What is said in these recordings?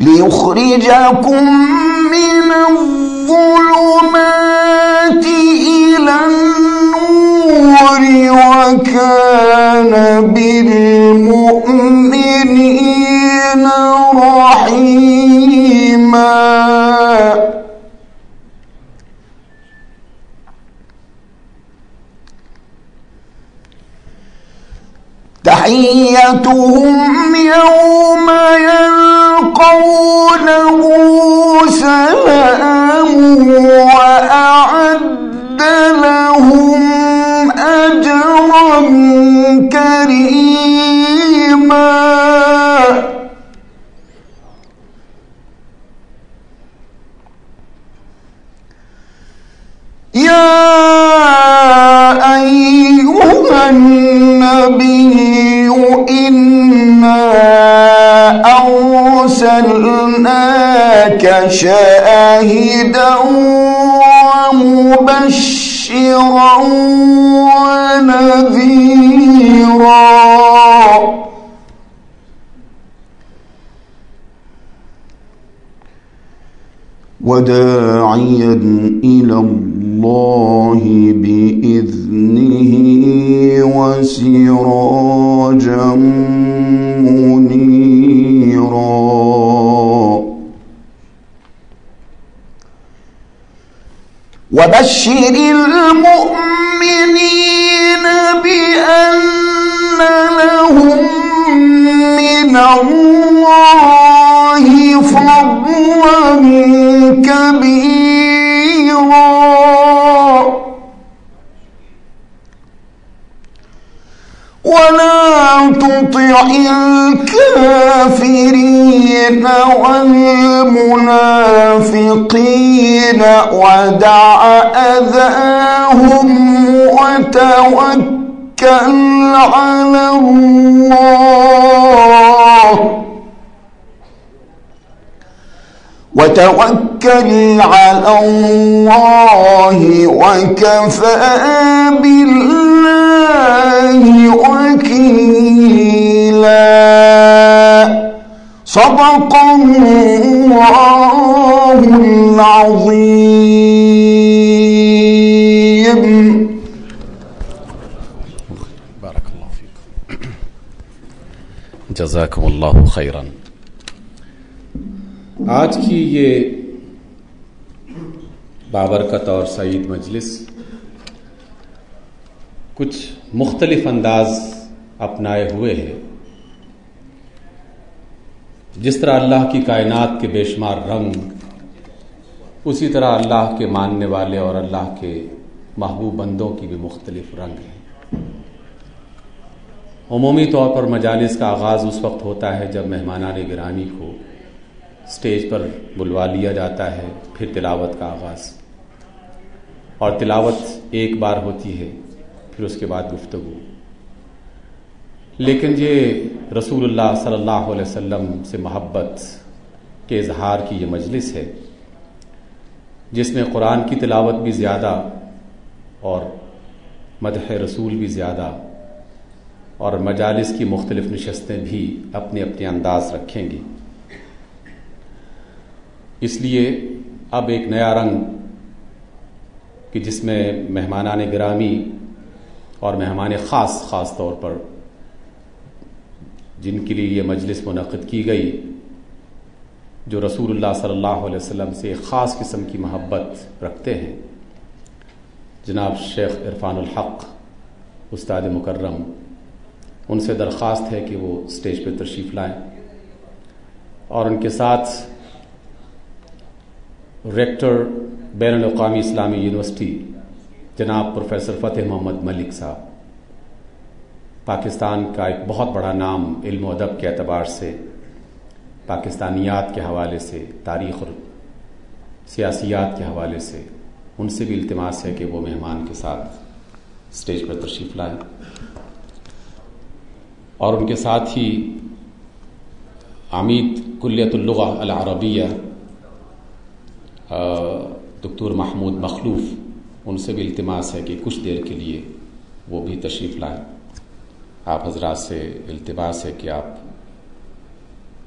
ليخرجكم من الظلمات إلى النور وكان بالمؤمنين رحيما. تحيتهم يوم يلقونه سلام وأعد لهم أجرا كريما. يا أيها النبي إنا أرسلناك شاهدا ومبشرا ونذيرا وداعيا إلى الله بإذنه وسراجا منيرا. وبشر المؤمنين بأن لهم من الله فضلا كبيرا. ولا تطع الكافرين والمنافقين ودع أذاهم وتوكل على الله وكفى بالله وكيلا. صدق الله العظيم. بارک اللہ فیکم. جزاکم اللہ خیرا. آج کی یہ بابرکت اور سعید مجلس کچھ مختلف انداز اپنائے ہوئے ہے. جس طرح اللہ کی کائنات کے بے شمار رنگ، اسی طرح اللہ کے ماننے والے اور اللہ کے محبوب بندوں کی بھی مختلف رنگ ہیں. عمومی طور پر مجالس کا آغاز اس وقت ہوتا ہے جب مہمانان گرامی کو اسٹیج پر بلوا لیا جاتا ہے، پھر تلاوت کا آغاز، اور تلاوت ایک بار ہوتی ہے، پھر اس کے بعد گفتگو. لیکن یہ رسول اللہ صلی اللہ علیہ وسلم سے محبت کے اظہار کی یہ مجلس ہے جس میں قرآن کی تلاوت بھی زیادہ اور مدح رسول بھی زیادہ، اور مجالس کی مختلف نشستیں بھی اپنے اپنے انداز رکھیں گی. اس لیے اب ایک نیا رنگ کہ جس میں مہمانان گرامی اور مہمان خاص طور پر جن کے لیے یہ مجلس منعقد کی گئی، جو رسول اللہ صلی اللہ علیہ وسلم سے ایک خاص قسم کی محبت رکھتے ہیں، جناب شیخ عرفان الحق استاد مکرم، ان سے درخواست ہے کہ وہ اسٹیج پہ تشریف لائیں، اور ان کے ساتھ ریکٹر بین الاقوامی اسلامی یونیورسٹی جناب پروفیسر فتح محمد ملک صاحب، پاکستان کا ایک بہت بڑا نام علم و ادب کے اعتبار سے، پاکستانیات کے حوالے سے، تاریخ اور سیاسیات کے حوالے سے، ان سے بھی التماس ہے کہ وہ مہمان کے ساتھ اسٹیج پر تشریف لائیں. اور ان کے ساتھ ہی عمید کلیت اللغہ العربیہ دکتور محمود مخلوف، ان سے بھی التماس ہے کہ کچھ دیر کے لیے وہ بھی تشریف لائیں. آپ حضرات سے التماس ہے کہ آپ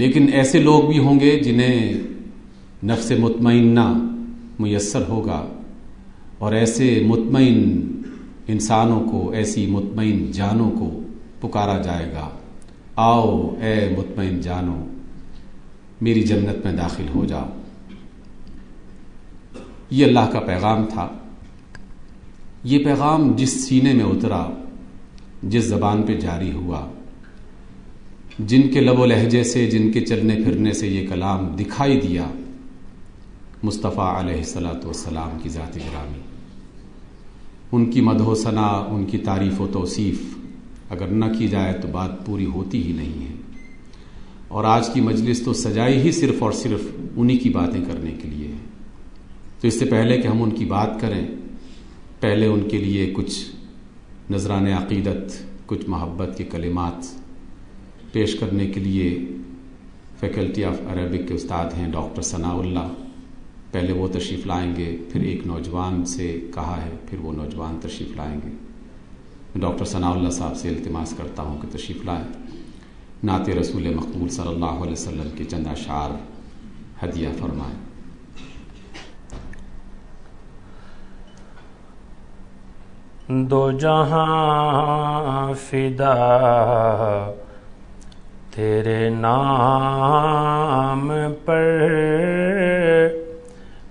لیکن ایسے لوگ بھی ہوں گے جنہیں نفس مطمئنہ میسر ہوگا، اور ایسے مطمئن انسانوں کو، ایسی مطمئن جانوں کو پکارا جائے گا، آؤ اے مطمئن جانو میری جنت میں داخل ہو جاؤ۔ یہ اللہ کا پیغام تھا۔ یہ پیغام جس سینے میں اترا، جس زبان پہ جاری ہوا، جن کے لب و لہجے سے، جن کے چلنے پھرنے سے یہ کلام دکھائی دیا، مصطفیٰ علیہ الصلاۃ والسلام کی ذات گرامی، ان کی مدح و ثنا، ان کی تعریف و توصیف اگر نہ کی جائے تو بات پوری ہوتی ہی نہیں ہے۔ اور آج کی مجلس تو سجائی ہی صرف اور صرف انہی کی باتیں کرنے کے لیے ہے۔ تو اس سے پہلے کہ ہم ان کی بات کریں، پہلے ان کے لیے کچھ نذران عقیدت، کچھ محبت کے کلمات پیش کرنے کے لیے فیکلٹی آف عربک کے استاد ہیں ڈاکٹر ثناء اللہ، پہلے وہ تشریف لائیں گے، پھر ایک نوجوان سے کہا ہے، پھر وہ نوجوان تشریف لائیں گے۔ ڈاکٹر ثناء اللہ صاحب سے التماس کرتا ہوں کہ تشریف لائیں، نعت رسول مقبول صلی اللہ علیہ وسلم کے چند اشعار ہدیہ فرمائیں۔ دو جہاں فدا تیرے نام پر،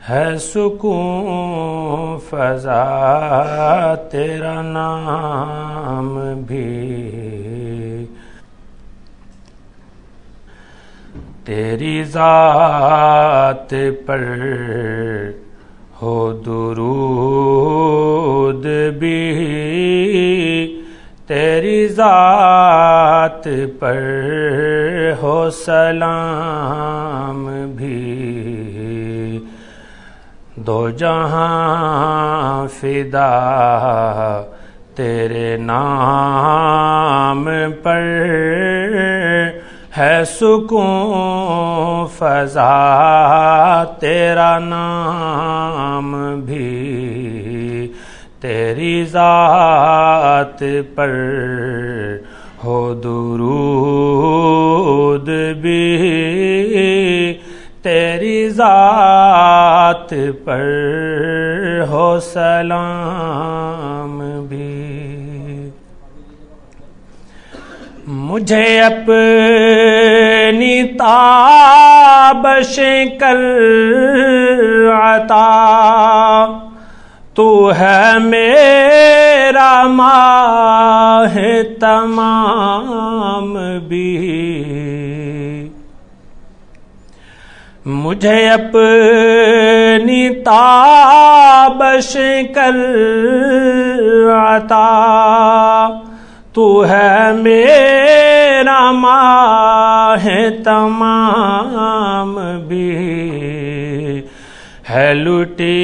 ہے سکون فضا تیرا نام بھی، تیری ذات پر ہو درود بھی، تیری ذات پر ہو سلام بھی، دو جہاں فدا تیرے نام پر، ہے سکون فضا تیرا نام بھی، تیری ذات پر ہو درود بھی، تیری ذات پر ہو سلام بھی۔ مجھے اپنی تابشیں کر عطا، تو ہے میرا ماہ تمام بھی، مجھے اپنی تابشیں کر عطا، تو ہے میرا ماہ تمام بھی، ہے لٹی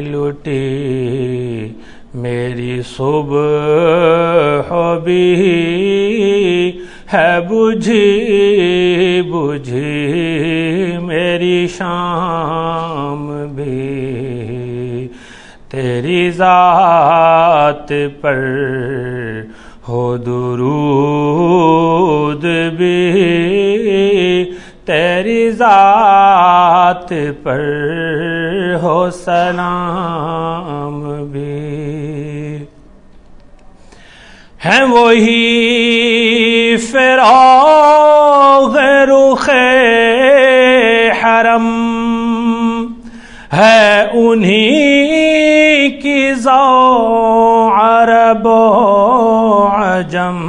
لٹی میری صبح بھی، ہے بجھی بجھی میری شام بھی، تیری ذات پر ہو درود بھی، تیری ذات پر ہو سلام بھی، ہے وہی فراغ رخ حرم، ہے انہی کی ذو عرب و عجم،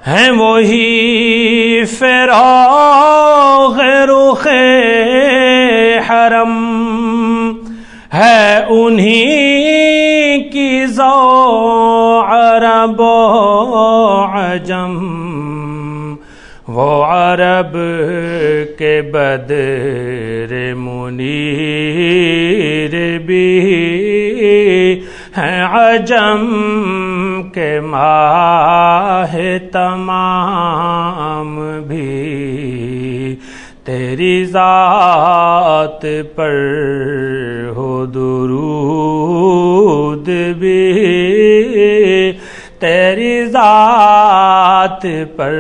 ہے وہی فراغ رخ حرم، ہے انہی کی ذو عرب و عجم، وہ عرب کے بدر منیر بھی، ہیں عجم کے ماہ تمام بھی، تیری ذات پر ہو درود بھی، تیری ذات پر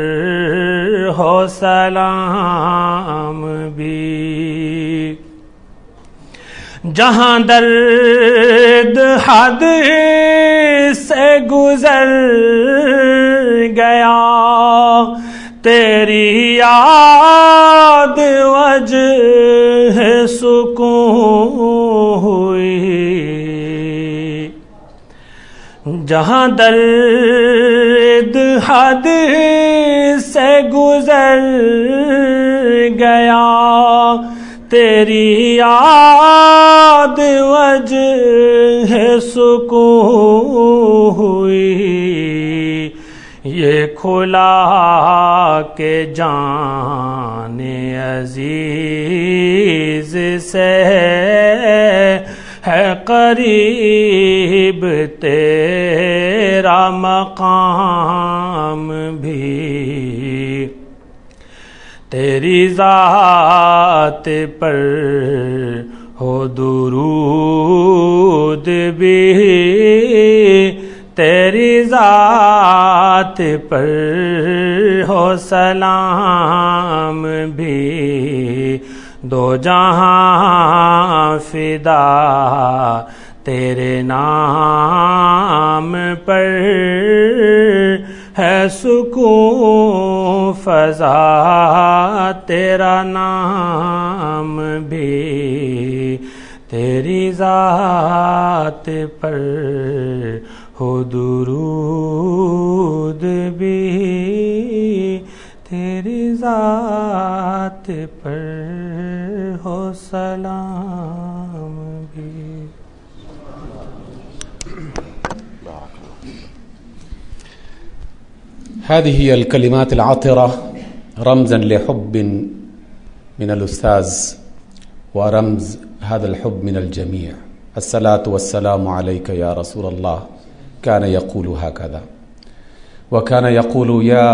ہو سلام بھی، جہاں درد حد سے گزر گیا، تیری یاد وجہ سکون ہوئی، جہاں درد حد سے گزر گیا، تیری یاد وجہ سکون ہوئی، یہ کھلا کہ جان عزیز سے ہے قریب تیرا مقام بھی، تیری ذات پر ہو درود بھی، تیری ذات پر ہو سلام بھی، دو جہاں فدا تیرے نام پر ہے سکون فضا تیرا نام بھی، تیری ذات پر ہو درود بھی، تیری ذات پر ہو سلام بھی۔ هذه الكلمات العطرة رمزا لحب من الأستاذ ورمز هذا الحب من الجميع. الصلاة والسلام عليك يا رسول الله. كان يقول هكذا، وكان يقول يا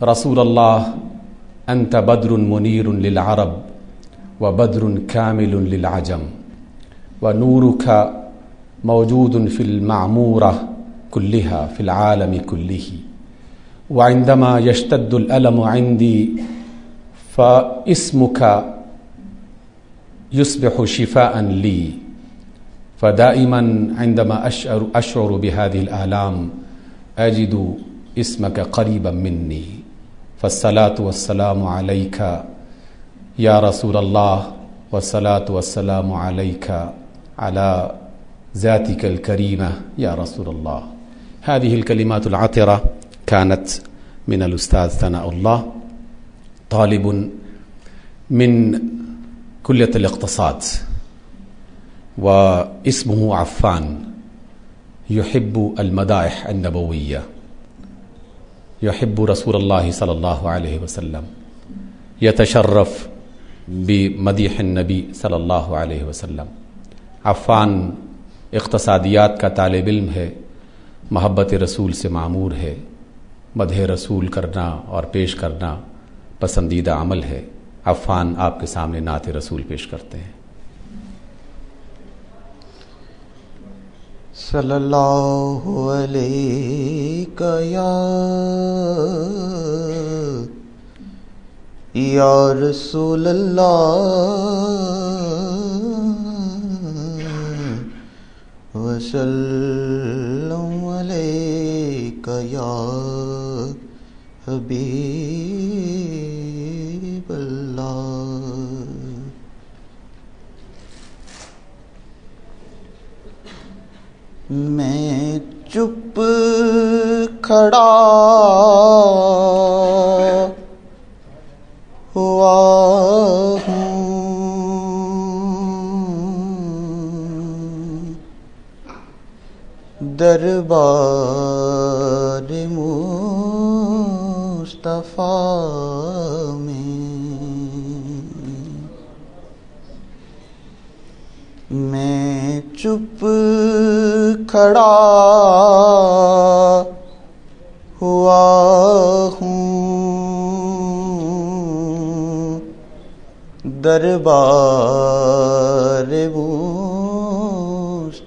رسول الله أنت بدر منير للعرب وبدر كامل للعجم، ونورك موجود في المعمورة كلها في العالم كله، وعندما يشتد الألم عندي فاسمك يصبح شفاء لي، فدائما عندما أشعر بهذه الآلام أجد اسمك قريبا مني، فالصلاة والسلام عليك يا رسول الله، والصلاة والسلام عليك على ذاتك الكريمة يا رسول الله. هذه الكلمات العطرة كانت من الأستاذ ثناء الله، طالب من كلية الاقتصاد، واسمه عفان، يحب المدائح النبوية، يحب رسول الله صلى الله عليه وسلم، يتشرف بمديح النبي صلى الله عليه وسلم. عفان اقتصادیات کا طالب علم ہے، محبت رسول سے معمور ہے، مدح رسول کرنا اور پیش کرنا پسندیدہ عمل ہے. عفان آپ کے سامنے نعت رسول پیش کرتے ہیں. صلی اللہ علیہ یا رسول اللہ وسلم علیک یا حبیب اللہ. میں چپ کھڑا ہوا ہوں، دربار مصطفیٰ میں چپ کھڑا ہوا ہوں، دربار مصطفیٰ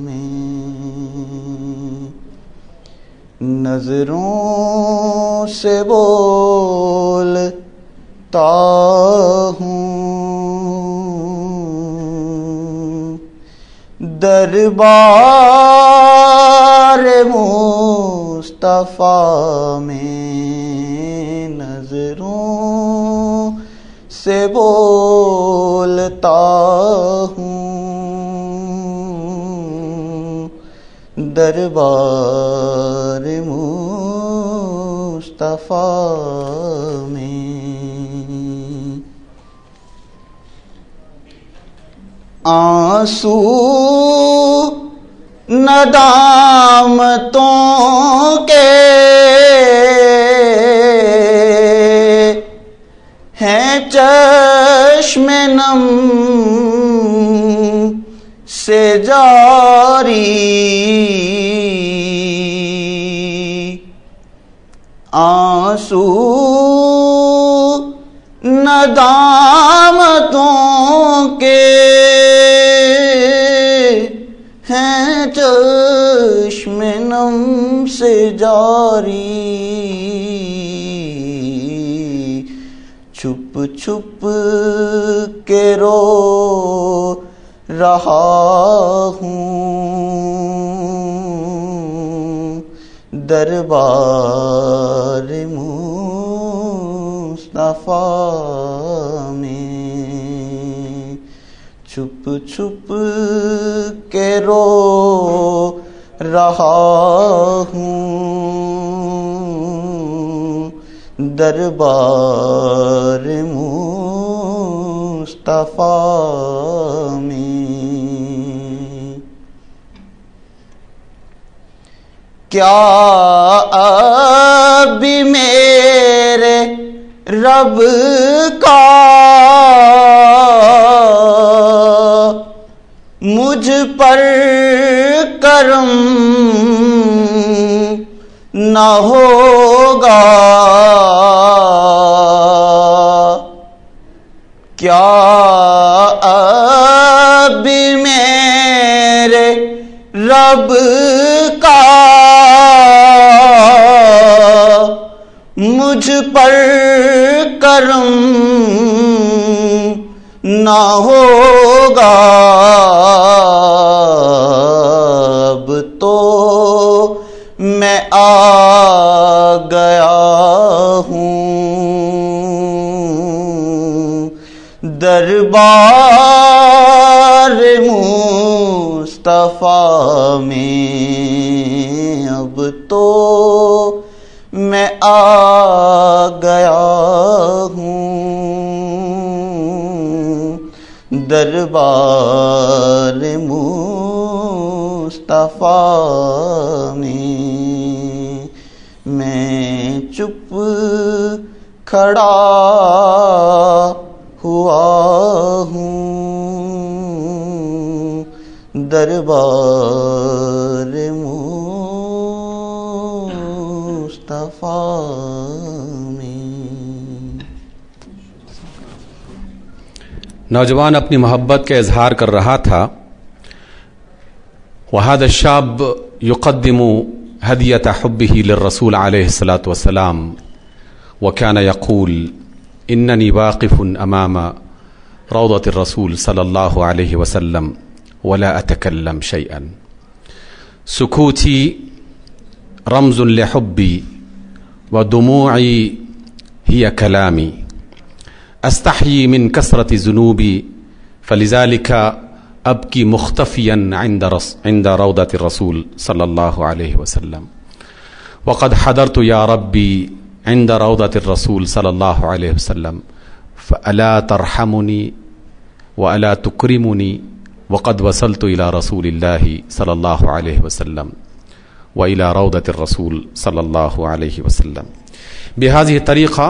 میں نظروں سے بولتا ہوں، دربار مصطفیٰ میں نظروں سے بولتا ہوں، دربار مصطفیٰ میں۔ آنسو ندامتوں کے ہیں چشم نم سے جاری، آنسو ندامتوں کے ہیں چشم نم سے جاری، چھپ چھپ کے رو رہا ہوں، دربار مصطفیٰ میں، چھپ چھپ کے رو رہا ہوں، دربار مصطفیٰ میں۔ کیا اب میرے رب کا مجھ پر کرم نہ ہوگا، کیا اب میرے رب کا مجھ پر کرم نہ ہوگا، اب تو میں آ گیا ہوں، دربار مصطفیٰ میں، اب تو میں آ گیا ہوں، دربار مصطفیٰ میں، میں چپ کھڑا ہوا ہوں، دربار مصطفیٰ میں۔ نوجوان اپنی محبت کا اظہار کر رہا تھا، وهذا الشاب يقدم هدية حبه للرسول عليه الصلاة والسلام، وكان يقول إنني واقف أمام روضة الرسول صلى الله عليه وسلم ولا أتكلم شيئا، سكوتي رمز لحبي ودموعي هي كلامي، أستحيي من كثرة ذنوبي فلذلك أبكي مختفيا عند روضة الرسول صلى الله عليه وسلم، وقد حضرت يا ربي عند روضة الرسول صلى الله عليه وسلم فألا ترحمني وألا تكرمني، وقد وصلت إلى رسول الله صلى الله عليه وسلم وإلى روضة الرسول صلى الله عليه وسلم۔ بهذه الطريقة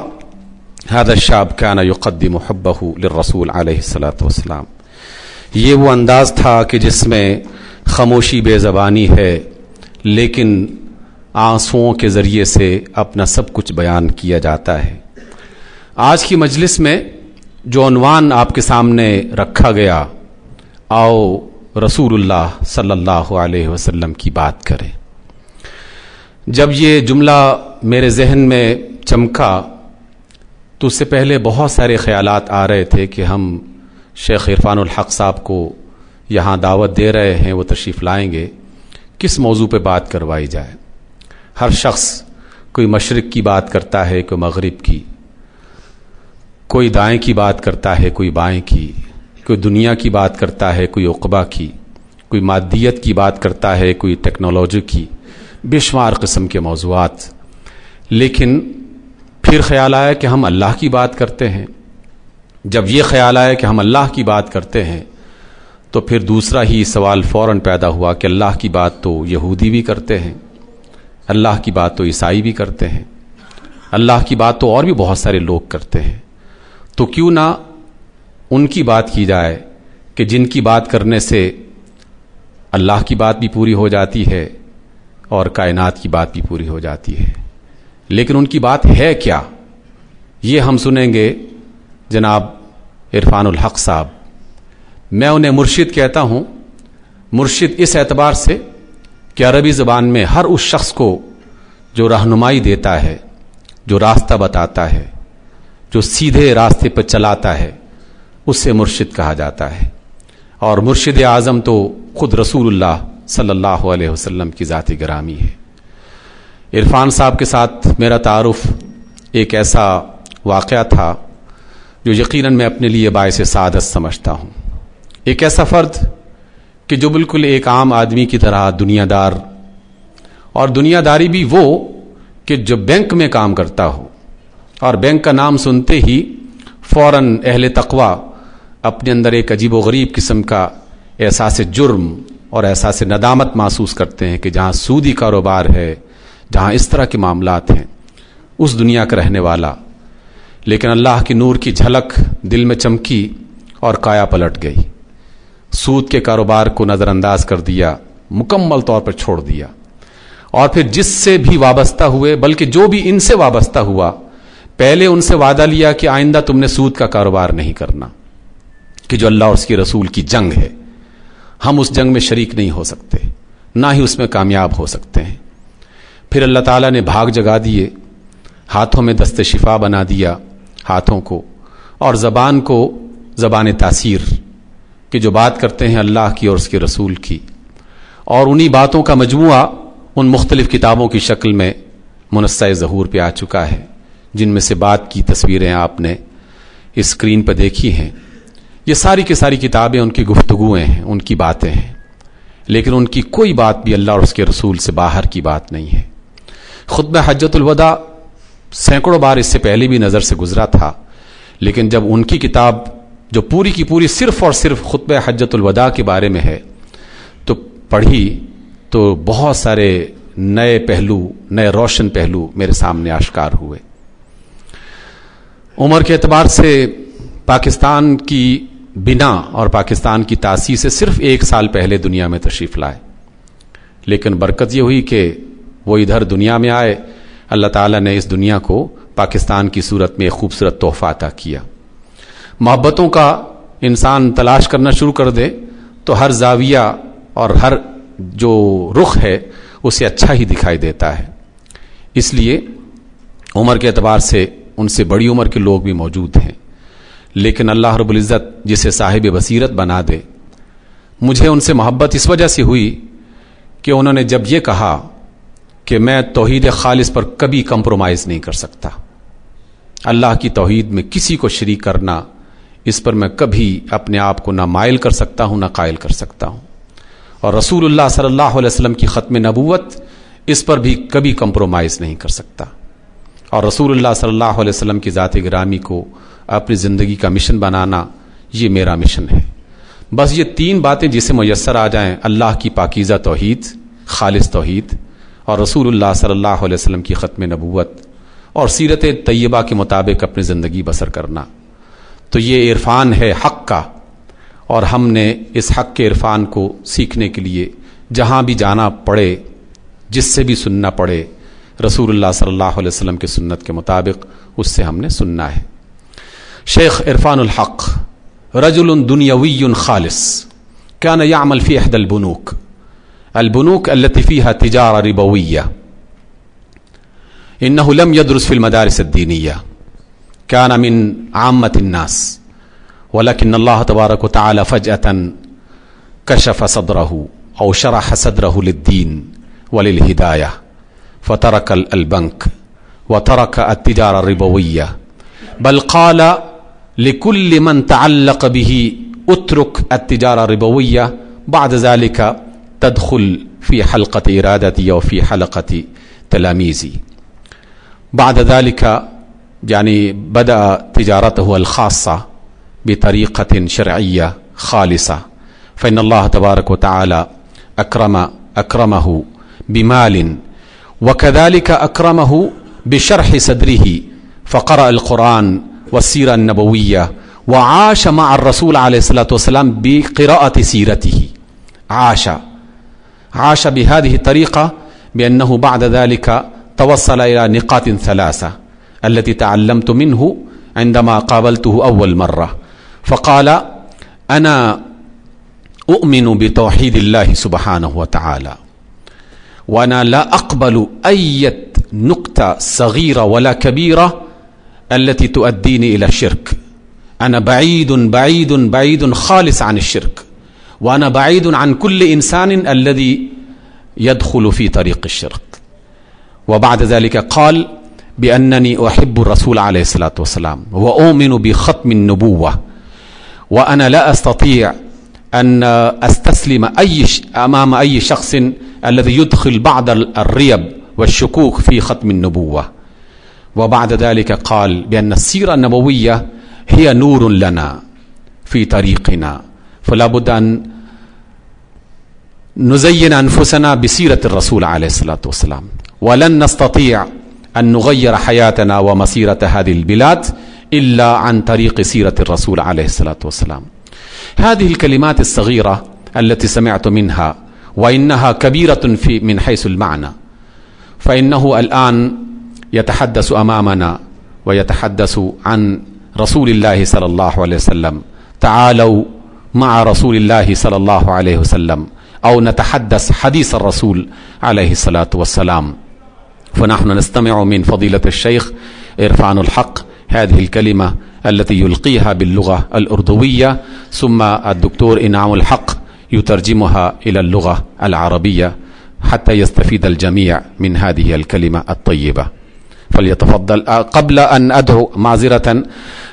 هذا الشاب كان يقدم حبه للرسول عليه الصلاة والسلام۔ یہ وہ انداز تھا کہ جس میں خاموشی بے زبانی ہے، لیکن آنسوؤں کے ذریعے سے اپنا سب کچھ بیان کیا جاتا ہے۔ آج کی مجلس میں جو عنوان آپ کے سامنے رکھا گیا، آؤ رسول اللہ صلی اللہ علیہ وسلم کی بات کریں۔ جب یہ جملہ میرے ذہن میں چمکا تو اس سے پہلے بہت سارے خیالات آ رہے تھے کہ ہم شیخ عرفان الحق صاحب کو یہاں دعوت دے رہے ہیں، وہ تشریف لائیں گے، کس موضوع پہ بات کروائی جائے۔ ہر شخص کوئی مشرق کی بات کرتا ہے، کوئی مغرب کی، کوئی دائیں کی بات کرتا ہے، کوئی بائیں کی، کوئی دنیا کی بات کرتا ہے، کوئی عقبہ کی، کوئی مادیت کی بات کرتا ہے، کوئی ٹیکنالوجی کی، بے شمار قسم کے موضوعات۔ لیکن پھر خیال آیا کہ ہم اللہ کی بات کرتے ہیں۔ جب یہ خیال آیا کہ ہم اللہ کی بات کرتے ہیں تو پھر دوسرا ہی سوال فوراً پیدا ہوا کہ اللہ کی بات تو یہودی بھی کرتے ہیں، اللہ کی بات تو عیسائی بھی کرتے ہیں، اللہ کی بات تو اور بھی بہت سارے لوگ کرتے ہیں، تو کیوں نہ ان کی بات کی جائے کہ جن کی بات کرنے سے اللہ کی بات بھی پوری ہو جاتی ہے اور کائنات کی بات بھی پوری ہو جاتی ہے۔ لیکن ان کی بات ہے کیا، یہ ہم سنیں گے جناب عرفان الحق صاحب۔ میں انہیں مرشد کہتا ہوں، مرشد اس اعتبار سے کہ عربی زبان میں ہر اس شخص کو جو رہنمائی دیتا ہے، جو راستہ بتاتا ہے، جو سیدھے راستے پر چلاتا ہے، اس سے مرشد کہا جاتا ہے۔ اور مرشد اعظم تو خود رسول اللہ صلی اللہ علیہ وسلم کی ذات گرامی ہے۔ عرفان صاحب کے ساتھ میرا تعارف ایک ایسا واقعہ تھا جو یقیناً میں اپنے لیے باعث سعادت سمجھتا ہوں۔ ایک ایسا فرد کہ جو بالکل ایک عام آدمی کی طرح دنیا دار، اور دنیا داری بھی وہ کہ جو بینک میں کام کرتا ہو، اور بینک کا نام سنتے ہی فوراً اہل تقوی اپنے اندر ایک عجیب و غریب قسم کا احساس جرم اور احساس ندامت محسوس کرتے ہیں کہ جہاں سودی کاروبار ہے، جہاں اس طرح کے معاملات ہیں، اس دنیا کا رہنے والا۔ لیکن اللہ کی نور کی جھلک دل میں چمکی اور کایا پلٹ گئی، سود کے کاروبار کو نظر انداز کر دیا، مکمل طور پر چھوڑ دیا، اور پھر جس سے بھی وابستہ ہوئے، بلکہ جو بھی ان سے وابستہ ہوا، پہلے ان سے وعدہ لیا کہ آئندہ تم نے سود کا کاروبار نہیں کرنا، کہ جو اللہ اور اس کے رسول کی جنگ ہے، ہم اس جنگ میں شریک نہیں ہو سکتے، نہ ہی اس میں کامیاب ہو سکتے ہیں۔ پھر اللہ تعالیٰ نے بھاگ جگا دیے، ہاتھوں میں دست شفا بنا دیا ہاتھوں کو، اور زبان کو زبان تاثیر، کہ جو بات کرتے ہیں اللہ کی اور اس کے رسول کی، اور انہی باتوں کا مجموعہ ان مختلف کتابوں کی شکل میں منصہ ظہور پہ آ چکا ہے، جن میں سے بات کی تصویریں آپ نے اسکرین پہ دیکھی ہیں۔ یہ ساری کی ساری کتابیں ان کی گفتگویں ہیں، ان کی باتیں ہیں، لیکن ان کی کوئی بات بھی اللہ اور اس کے رسول سے باہر کی بات نہیں ہے۔ خطبہ حجۃ الوداع سینکڑوں بار اس سے پہلے بھی نظر سے گزرا تھا، لیکن جب ان کی کتاب جو پوری کی پوری صرف اور صرف خطبہ حجۃ الوداع کے بارے میں ہے تو پڑھی تو بہت سارے نئے پہلو، نئے روشن پہلو میرے سامنے آشکار ہوئے۔ عمر کے اعتبار سے پاکستان کی بنا اور پاکستان کی تاسیس سے صرف 1 سال پہلے دنیا میں تشریف لائے، لیکن برکت یہ ہوئی کہ وہ ادھر دنیا میں آئے، اللہ تعالیٰ نے اس دنیا کو پاکستان کی صورت میں ایک خوبصورت تحفہ عطا کیا۔ محبتوں کا انسان تلاش کرنا شروع کر دے تو ہر زاویہ اور ہر جو رخ ہے اسے اچھا ہی دکھائی دیتا ہے۔ اس لیے عمر کے اعتبار سے ان سے بڑی عمر کے لوگ بھی موجود ہیں، لیکن اللہ رب العزت جسے صاحب بصیرت بنا دے، مجھے ان سے محبت اس وجہ سے ہوئی کہ انہوں نے جب یہ کہا کہ میں توحید خالص پر کبھی کمپرومائز نہیں کر سکتا، اللہ کی توحید میں کسی کو شریک کرنا، اس پر میں کبھی اپنے آپ کو نہ مائل کر سکتا ہوں نہ قائل کر سکتا ہوں، اور رسول اللہ صلی اللہ علیہ وسلم کی ختم نبوت اس پر بھی کبھی کمپرومائز نہیں کر سکتا، اور رسول اللہ صلی اللہ علیہ وسلم کی ذات گرامی کو اپنی زندگی کا مشن بنانا، یہ میرا مشن ہے۔ بس یہ 3 باتیں جسے میسر آ جائیں، اللہ کی پاکیزہ توحید، خالص توحید، اور رسول اللہ صلی اللہ علیہ وسلم کی ختم نبوت، اور سیرت طیبہ کے مطابق اپنی زندگی بسر کرنا، تو یہ عرفان ہے حق کا، اور ہم نے اس حق کے عرفان کو سیکھنے کے لیے جہاں بھی جانا پڑے، جس سے بھی سننا پڑے، رسول اللہ صلی اللہ علیہ وسلم کی سنت کے مطابق اس سے ہم نے سننا ہے۔ شیخ عرفان الحق رجل دنیوی خالص كان يعمل في احدى البنوك التي فيها تجارة ربوية، إنه لم يدرس في المدارس الدينية، كان من عامة الناس، ولكن الله تبارك وتعالى فجأة كشف صدره أو شرح صدره للدين وللهداية، فترك البنك وترك التجارة الربوية، بل قال لكل من تعلق به اترك التجارة الربوية، بعد ذلك تدخل في حلقة إرادتي وفي حلقة تلاميذي. بعد ذلك بدأ تجارته الخاصة بطريقة شرعية خالصة، فإن الله تبارك وتعالى أكرمه بمال، وكذلك أكرمه بشرح صدره، فقرأ القرآن والسيرة النبوية، وعاش مع الرسول عليه الصلاة والسلام بقراءة سيرته. عاش بهذه الطريقة، بأنه بعد ذلك توصل إلى نقاط ثلاثة التي تعلمت منه عندما قابلته أول مرة. فقال: أنا أؤمن بتوحيد الله سبحانه وتعالى، وأنا لا أقبل أي نقطة صغيرة ولا كبيرة التي تؤديني إلى الشرك. أنا بعيد بعيد بعيد خالص عن الشرك، وأنا بعيد عن كل إنسان الذي يدخل في طريق الشرك. وبعد ذلك قال بأنني أحب الرسول عليه الصلاة والسلام، وأؤمن بختم النبوة، وأنا لا أستطيع أن أستسلم أمام أي شخص الذي يدخل بعض الريب والشكوك في ختم النبوة. وبعد ذلك قال بأن السيرة النبوية هي نور لنا في طريقنا، فلا بد أن نزين أنفسنا بسيرة الرسول عليه الصلاة والسلام، ولن نستطيع أن نغير حياتنا ومسيرة هذه البلاد إلا عن طريق سيرة الرسول عليه الصلاة والسلام. هذه الكلمات الصغيرة التي سمعت منها، وإنها كبيرة من حيث المعنى، فإنه الآن يتحدث أمامنا ويتحدث عن رسول الله صلى الله عليه وسلم. تعالوا مع رسول الله صلى الله عليه وسلم، أو نتحدث حديث الرسول عليه الصلاة والسلام. فنحن نستمع من فضيلة الشيخ إرفان الحق هذه الكلمة التي يلقيها باللغة الأردوية، ثم الدكتور إنعام الحق يترجمها إلى اللغة العربية حتى يستفيد الجميع من هذه الكلمة الطيبة. فليتفضل. قبل أن أدعو معذرة،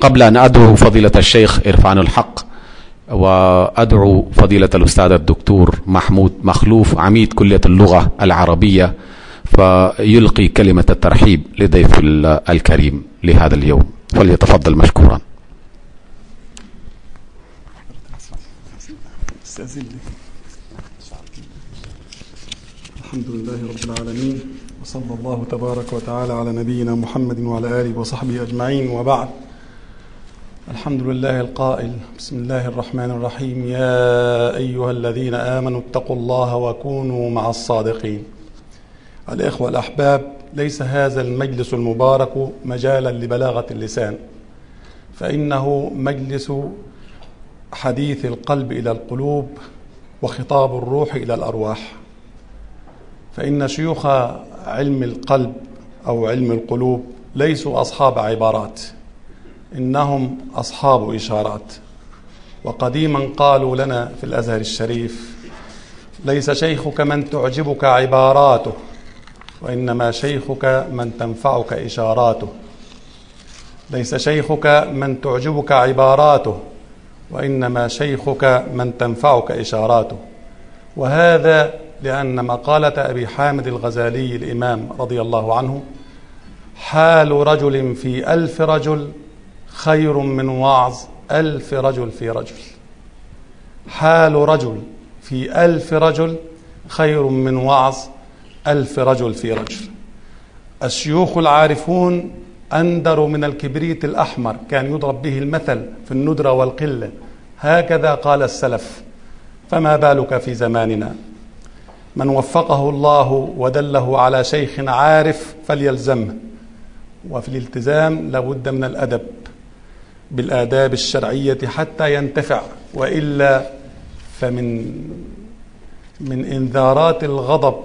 قبل أن أدعو فضيلة الشيخ إرفان الحق وأدعو فضيلة الأستاذ الدكتور محمود مخلوف عميد كلية اللغة العربية فيلقي كلمة الترحيب لضيف الكريم لهذا اليوم، فليتفضل مشكورا. الحمد لله رب العالمين، وصلى الله تبارك وتعالى على نبينا محمد وعلى آله وصحبه أجمعين، وبعد. الحمد لله القائل: بسم الله الرحمن الرحيم، يا أيها الذين آمنوا اتقوا الله وكونوا مع الصادقين. الإخوة الأحباب، ليس هذا المجلس المبارك مجالا لبلاغة اللسان، فإنه مجلس حديث القلب إلى القلوب وخطاب الروح إلى الأرواح. فإن شيوخ علم القلب أو علم القلوب ليسوا أصحاب عبارات، إنهم أصحاب إشارات. وقديما قالوا لنا في الأزهر الشريف: ليس شيخك من تعجبك عباراته، وإنما شيخك من تنفعك إشاراته. ليس شيخك من تعجبك عباراته، وإنما شيخك من تنفعك إشاراته. وهذا لأن مقالة أبي حامد الغزالي الإمام رضي الله عنه: حال رجل في 1000 رجل خير من وعظ 1000 رجل في رجل. حال رجل في 1000 رجل خير من وعظ 1000 رجل في رجل. الشيوخ العارفون أندر من الكبريت الأحمر، كان يضرب به المثل في الندرة والقلة، هكذا قال السلف. فما بالك في زماننا. من وفقه الله ودله على شيخ عارف فليلزمه، وفي الالتزام لابد من الأدب بالآداب الشرعية حتى ينتفع، وإلا فمن إنذارات الغضب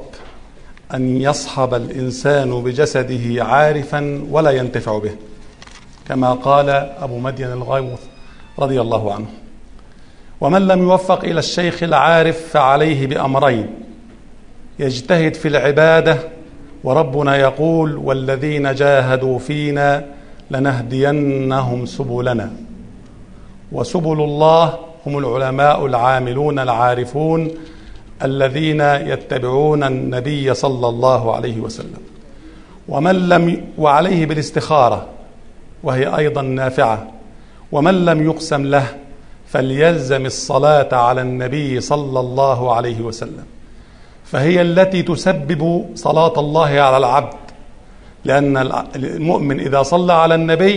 أن يصحب الإنسان بجسده عارفا ولا ينتفع به، كما قال أبو مدين الغيوث رضي الله عنه. ومن لم يوفق إلى الشيخ العارف فعليه بأمرين: يجتهد في العبادة، وربنا يقول: والذين جاهدوا فينا لنهدينهم سبلنا. وسبل الله هم العلماء العاملون العارفون الذين يتبعون النبي صلى الله عليه وسلم. وعليه بالاستخارة، وهي أيضا نافعة. ومن لم يقسم له فليلزم الصلاة على النبي صلى الله عليه وسلم، فهي التي تسبب صلاة الله على العبد، لأن المؤمن إذا صلى على النبي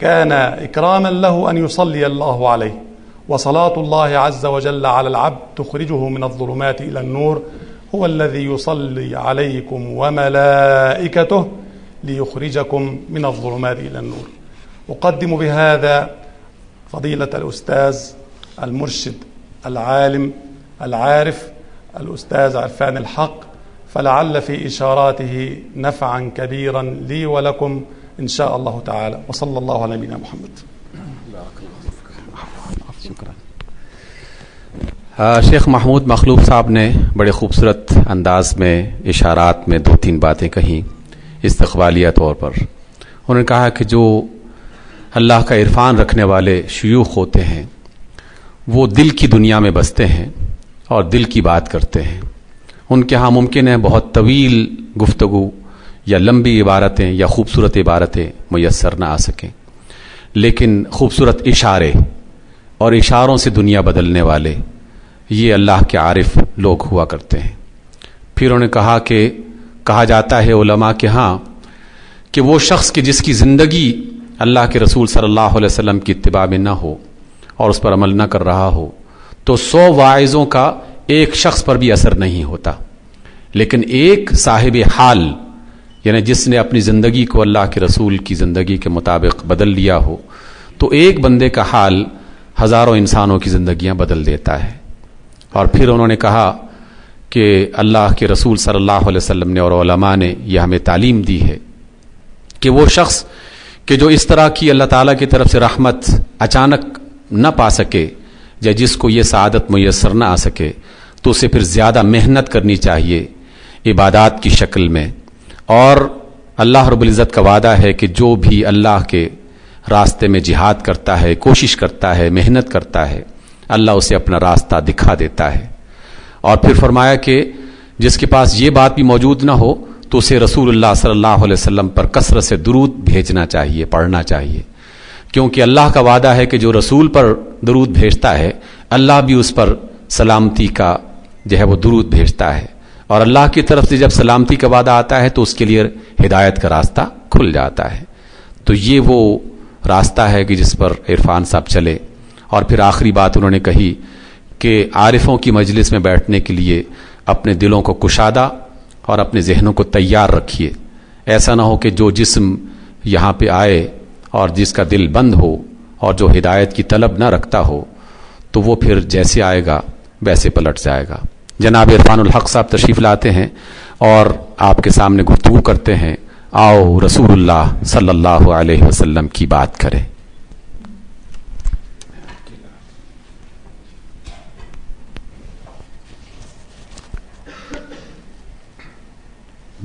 كان إكراما له أن يصلي الله عليه. وصلاة الله عز وجل على العبد تخرجه من الظلمات إلى النور. هو الذي يصلي عليكم وملائكته ليخرجكم من الظلمات إلى النور. أقدم بهذا فضيلة الأستاذ المرشد العالم العارف الأستاذ عرفان الحق، فلعل في إشاراته نفعا كبيرا لي ولكم إن شاء الله تعالى. وصلى الله على نبينا محمد. شیخ محمود مخلوف صاحب نے بڑے خوبصورت انداز میں اشارات میں 2-3 باتیں کہیں استقبالیہ طور پر. انہوں نے کہا کہ جو اللہ کا عرفان رکھنے والے شیوخ ہوتے ہیں وہ دل کی دنیا میں بستے ہیں اور دل کی بات کرتے ہیں. ان کے ہاں ممکن ہے بہت طویل گفتگو یا لمبی عبارتیں یا خوبصورت عبارتیں میسر نہ آ سکیں، لیکن خوبصورت اشارے اور اشاروں سے دنیا بدلنے والے یہ اللہ کے عارف لوگ ہوا کرتے ہیں. پھر انہوں نے کہا کہ کہا جاتا ہے علماء کے ہاں کہ وہ شخص کہ جس کی زندگی اللہ کے رسول صلی اللہ علیہ وسلم کی اتباع میں نہ ہو اور اس پر عمل نہ کر رہا ہو تو 100 واعظوں کا ایک شخص پر بھی اثر نہیں ہوتا، لیکن ایک صاحب حال یعنی جس نے اپنی زندگی کو اللہ کے رسول کی زندگی کے مطابق بدل لیا ہو تو ایک بندے کا حال ہزاروں انسانوں کی زندگیاں بدل دیتا ہے. اور پھر انہوں نے کہا کہ اللہ کے رسول صلی اللہ علیہ وسلم نے اور علماء نے یہ ہمیں تعلیم دی ہے کہ وہ شخص کہ جو اس طرح کی اللہ تعالیٰ کی طرف سے رحمت اچانک نہ پا سکے یا جس کو یہ سعادت میسر نہ آ سکے تو اسے پھر زیادہ محنت کرنی چاہیے عبادات کی شکل میں. اور اللہ رب العزت کا وعدہ ہے کہ جو بھی اللہ کے راستے میں جہاد کرتا ہے، کوشش کرتا ہے، محنت کرتا ہے، اللہ اسے اپنا راستہ دکھا دیتا ہے. اور پھر فرمایا کہ جس کے پاس یہ بات بھی موجود نہ ہو تو اسے رسول اللہ صلی اللہ علیہ وسلم پر کثرت سے درود بھیجنا چاہیے، پڑھنا چاہیے، کیونکہ اللہ کا وعدہ ہے کہ جو رسول پر درود بھیجتا ہے اللہ بھی اس پر سلامتی کا جو ہے وہ درود بھیجتا ہے. اور اللہ کی طرف سے جب سلامتی کا وعدہ آتا ہے تو اس کے لیے ہدایت کا راستہ کھل جاتا ہے. تو یہ وہ راستہ ہے کہ جس پر عرفان صاحب چلے. اور پھر آخری بات انہوں نے کہی کہ عارفوں کی مجلس میں بیٹھنے کے لیے اپنے دلوں کو کشادہ اور اپنے ذہنوں کو تیار رکھیے. ایسا نہ ہو کہ جو جسم یہاں پہ آئے اور جس کا دل بند ہو اور جو ہدایت کی طلب نہ رکھتا ہو تو وہ پھر جیسے آئے گا ویسے پلٹ جائے گا. جناب عرفان الحق صاحب تشریف لاتے ہیں اور آپ کے سامنے گفتگو کرتے ہیں. آؤ رسول اللہ صلی اللہ علیہ وسلم کی بات کریں.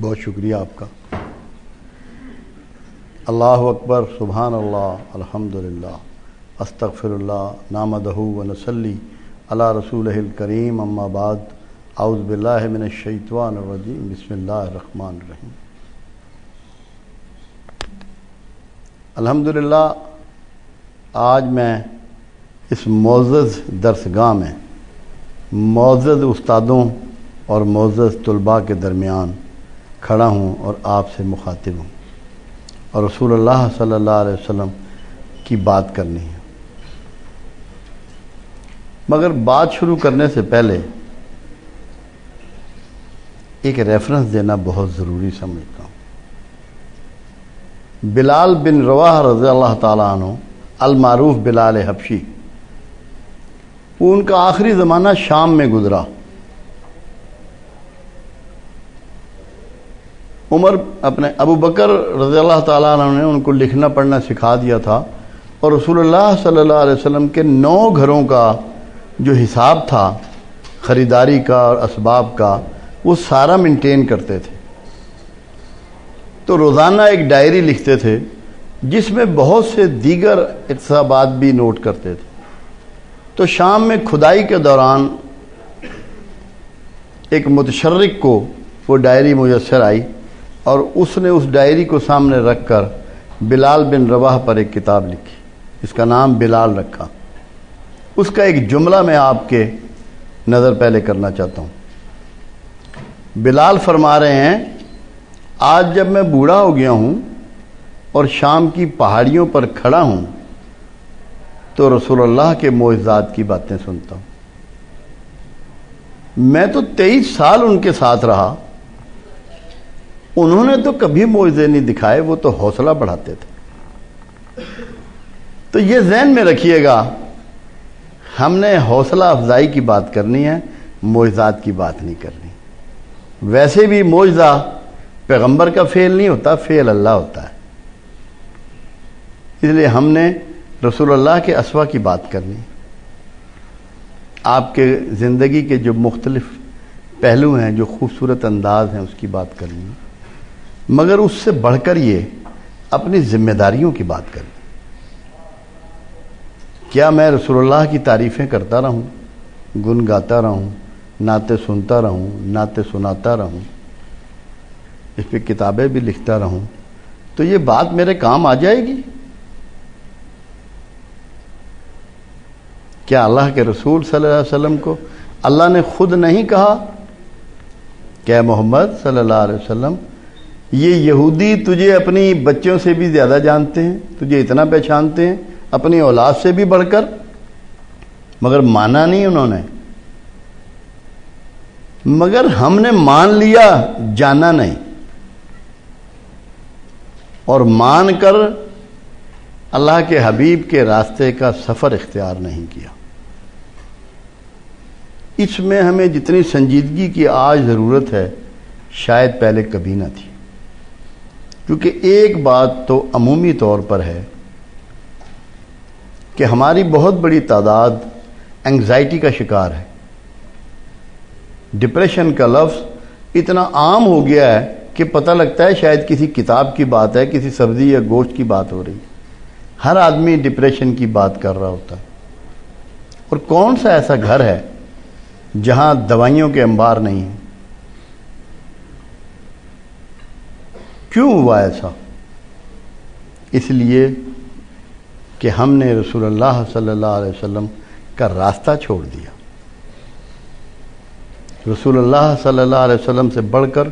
بہت شکریہ آپ کا. اللہ اکبر، سبحان اللہ، الحمدللہ، استغفر اللہ، نحمدہ و نصلی علی رسولہ الکریم. اما بعد، اعوذ باللہ من الشیطان الرجیم، بسم اللہ الرحمن الرحیم. الحمدللہ آج میں اس معزز درسگاہ میں معزز استادوں اور معزز طلباء کے درمیان کھڑا ہوں اور آپ سے مخاطب ہوں اور رسول اللہ صلی اللہ علیہ وسلم کی بات کرنی ہے. مگر بات شروع کرنے سے پہلے ایک ریفرنس دینا بہت ضروری سمجھتا ہوں. بلال بن رواح رضی اللہ تعالیٰ عنہ المعروف بلال حبشی، وہ ان کا آخری زمانہ شام میں گزرا. ابو بکر رضی اللہ تعالیٰ عنہ نے ان کو لکھنا پڑھنا سکھا دیا تھا، اور رسول اللہ صلی اللہ علیہ وسلم کے 9 گھروں کا جو حساب تھا خریداری کا اور اسباب کا، وہ سارا مینٹین کرتے تھے. تو روزانہ ایک ڈائری لکھتے تھے جس میں بہت سے دیگر اقتصابات بھی نوٹ کرتے تھے. تو شام میں کھدائی کے دوران ایک متشرق کو وہ ڈائری میسر آئی، اور اس نے اس ڈائری کو سامنے رکھ کر بلال بن رواح پر ایک کتاب لکھی، اس کا نام بلال رکھا. اس کا ایک جملہ میں آپ کے نظر پہلے کرنا چاہتا ہوں. بلال فرما رہے ہیں، آج جب میں بوڑھا ہو گیا ہوں اور شام کی پہاڑیوں پر کھڑا ہوں تو رسول اللہ کے معجزات کی باتیں سنتا ہوں. میں تو 23 سال ان کے ساتھ رہا، انہوں نے تو کبھی معجزے نہیں دکھائے، وہ تو حوصلہ بڑھاتے تھے. تو یہ ذہن میں رکھیے گا، ہم نے حوصلہ افزائی کی بات کرنی ہے، معجزات کی بات نہیں کرنی. ویسے بھی معجزہ پیغمبر کا فعل نہیں ہوتا، فعل اللہ ہوتا ہے. اس لیے ہم نے رسول اللہ کے اسوا کی بات کرنی، آپ کے زندگی کے جو مختلف پہلو ہیں، جو خوبصورت انداز ہیں، اس کی بات کرنی، مگر اس سے بڑھ کر یہ اپنی ذمہ داریوں کی بات کرنی. کیا میں رسول اللہ کی تعریفیں کرتا رہوں، گن گاتا رہوں، نعتیں سنتا رہوں، نعتیں سناتا رہوں، اس پہ کتابیں بھی لکھتا رہوں، تو یہ بات میرے کام آ جائے گی؟ کیا اللہ کے رسول صلی اللہ علیہ وسلم کو اللہ نے خود نہیں کہا کہ اے محمد صلی اللہ علیہ وسلم، یہ یہودی تجھے اپنی بچوں سے بھی زیادہ جانتے ہیں، تجھے اتنا پہچانتے ہیں، اپنی اولاد سے بھی بڑھ کر، مگر مانا نہیں انہوں نے. مگر ہم نے مان لیا، جانا نہیں، اور مان کر اللہ کے حبیب کے راستے کا سفر اختیار نہیں کیا. اس میں ہمیں جتنی سنجیدگی کی آج ضرورت ہے شاید پہلے کبھی نہ تھی. کیونکہ ایک بات تو عمومی طور پر ہے کہ ہماری بہت بڑی تعداد انگزائٹی کا شکار ہے. ڈپریشن کا لفظ اتنا عام ہو گیا ہے کہ پتہ لگتا ہے شاید کسی کتاب کی بات ہے، کسی سبزی یا گوشت کی بات ہو رہی. ہر آدمی ڈپریشن کی بات کر رہا ہوتا ہے. اور کون سا ایسا گھر ہے جہاں دوائیوں کے انبار نہیں ہیں؟ کیوں ہوا ایسا؟ اس لیے کہ ہم نے رسول اللہ صلی اللہ علیہ وسلم کا راستہ چھوڑ دیا. رسول اللہ صلی اللہ علیہ وسلم سے بڑھ کر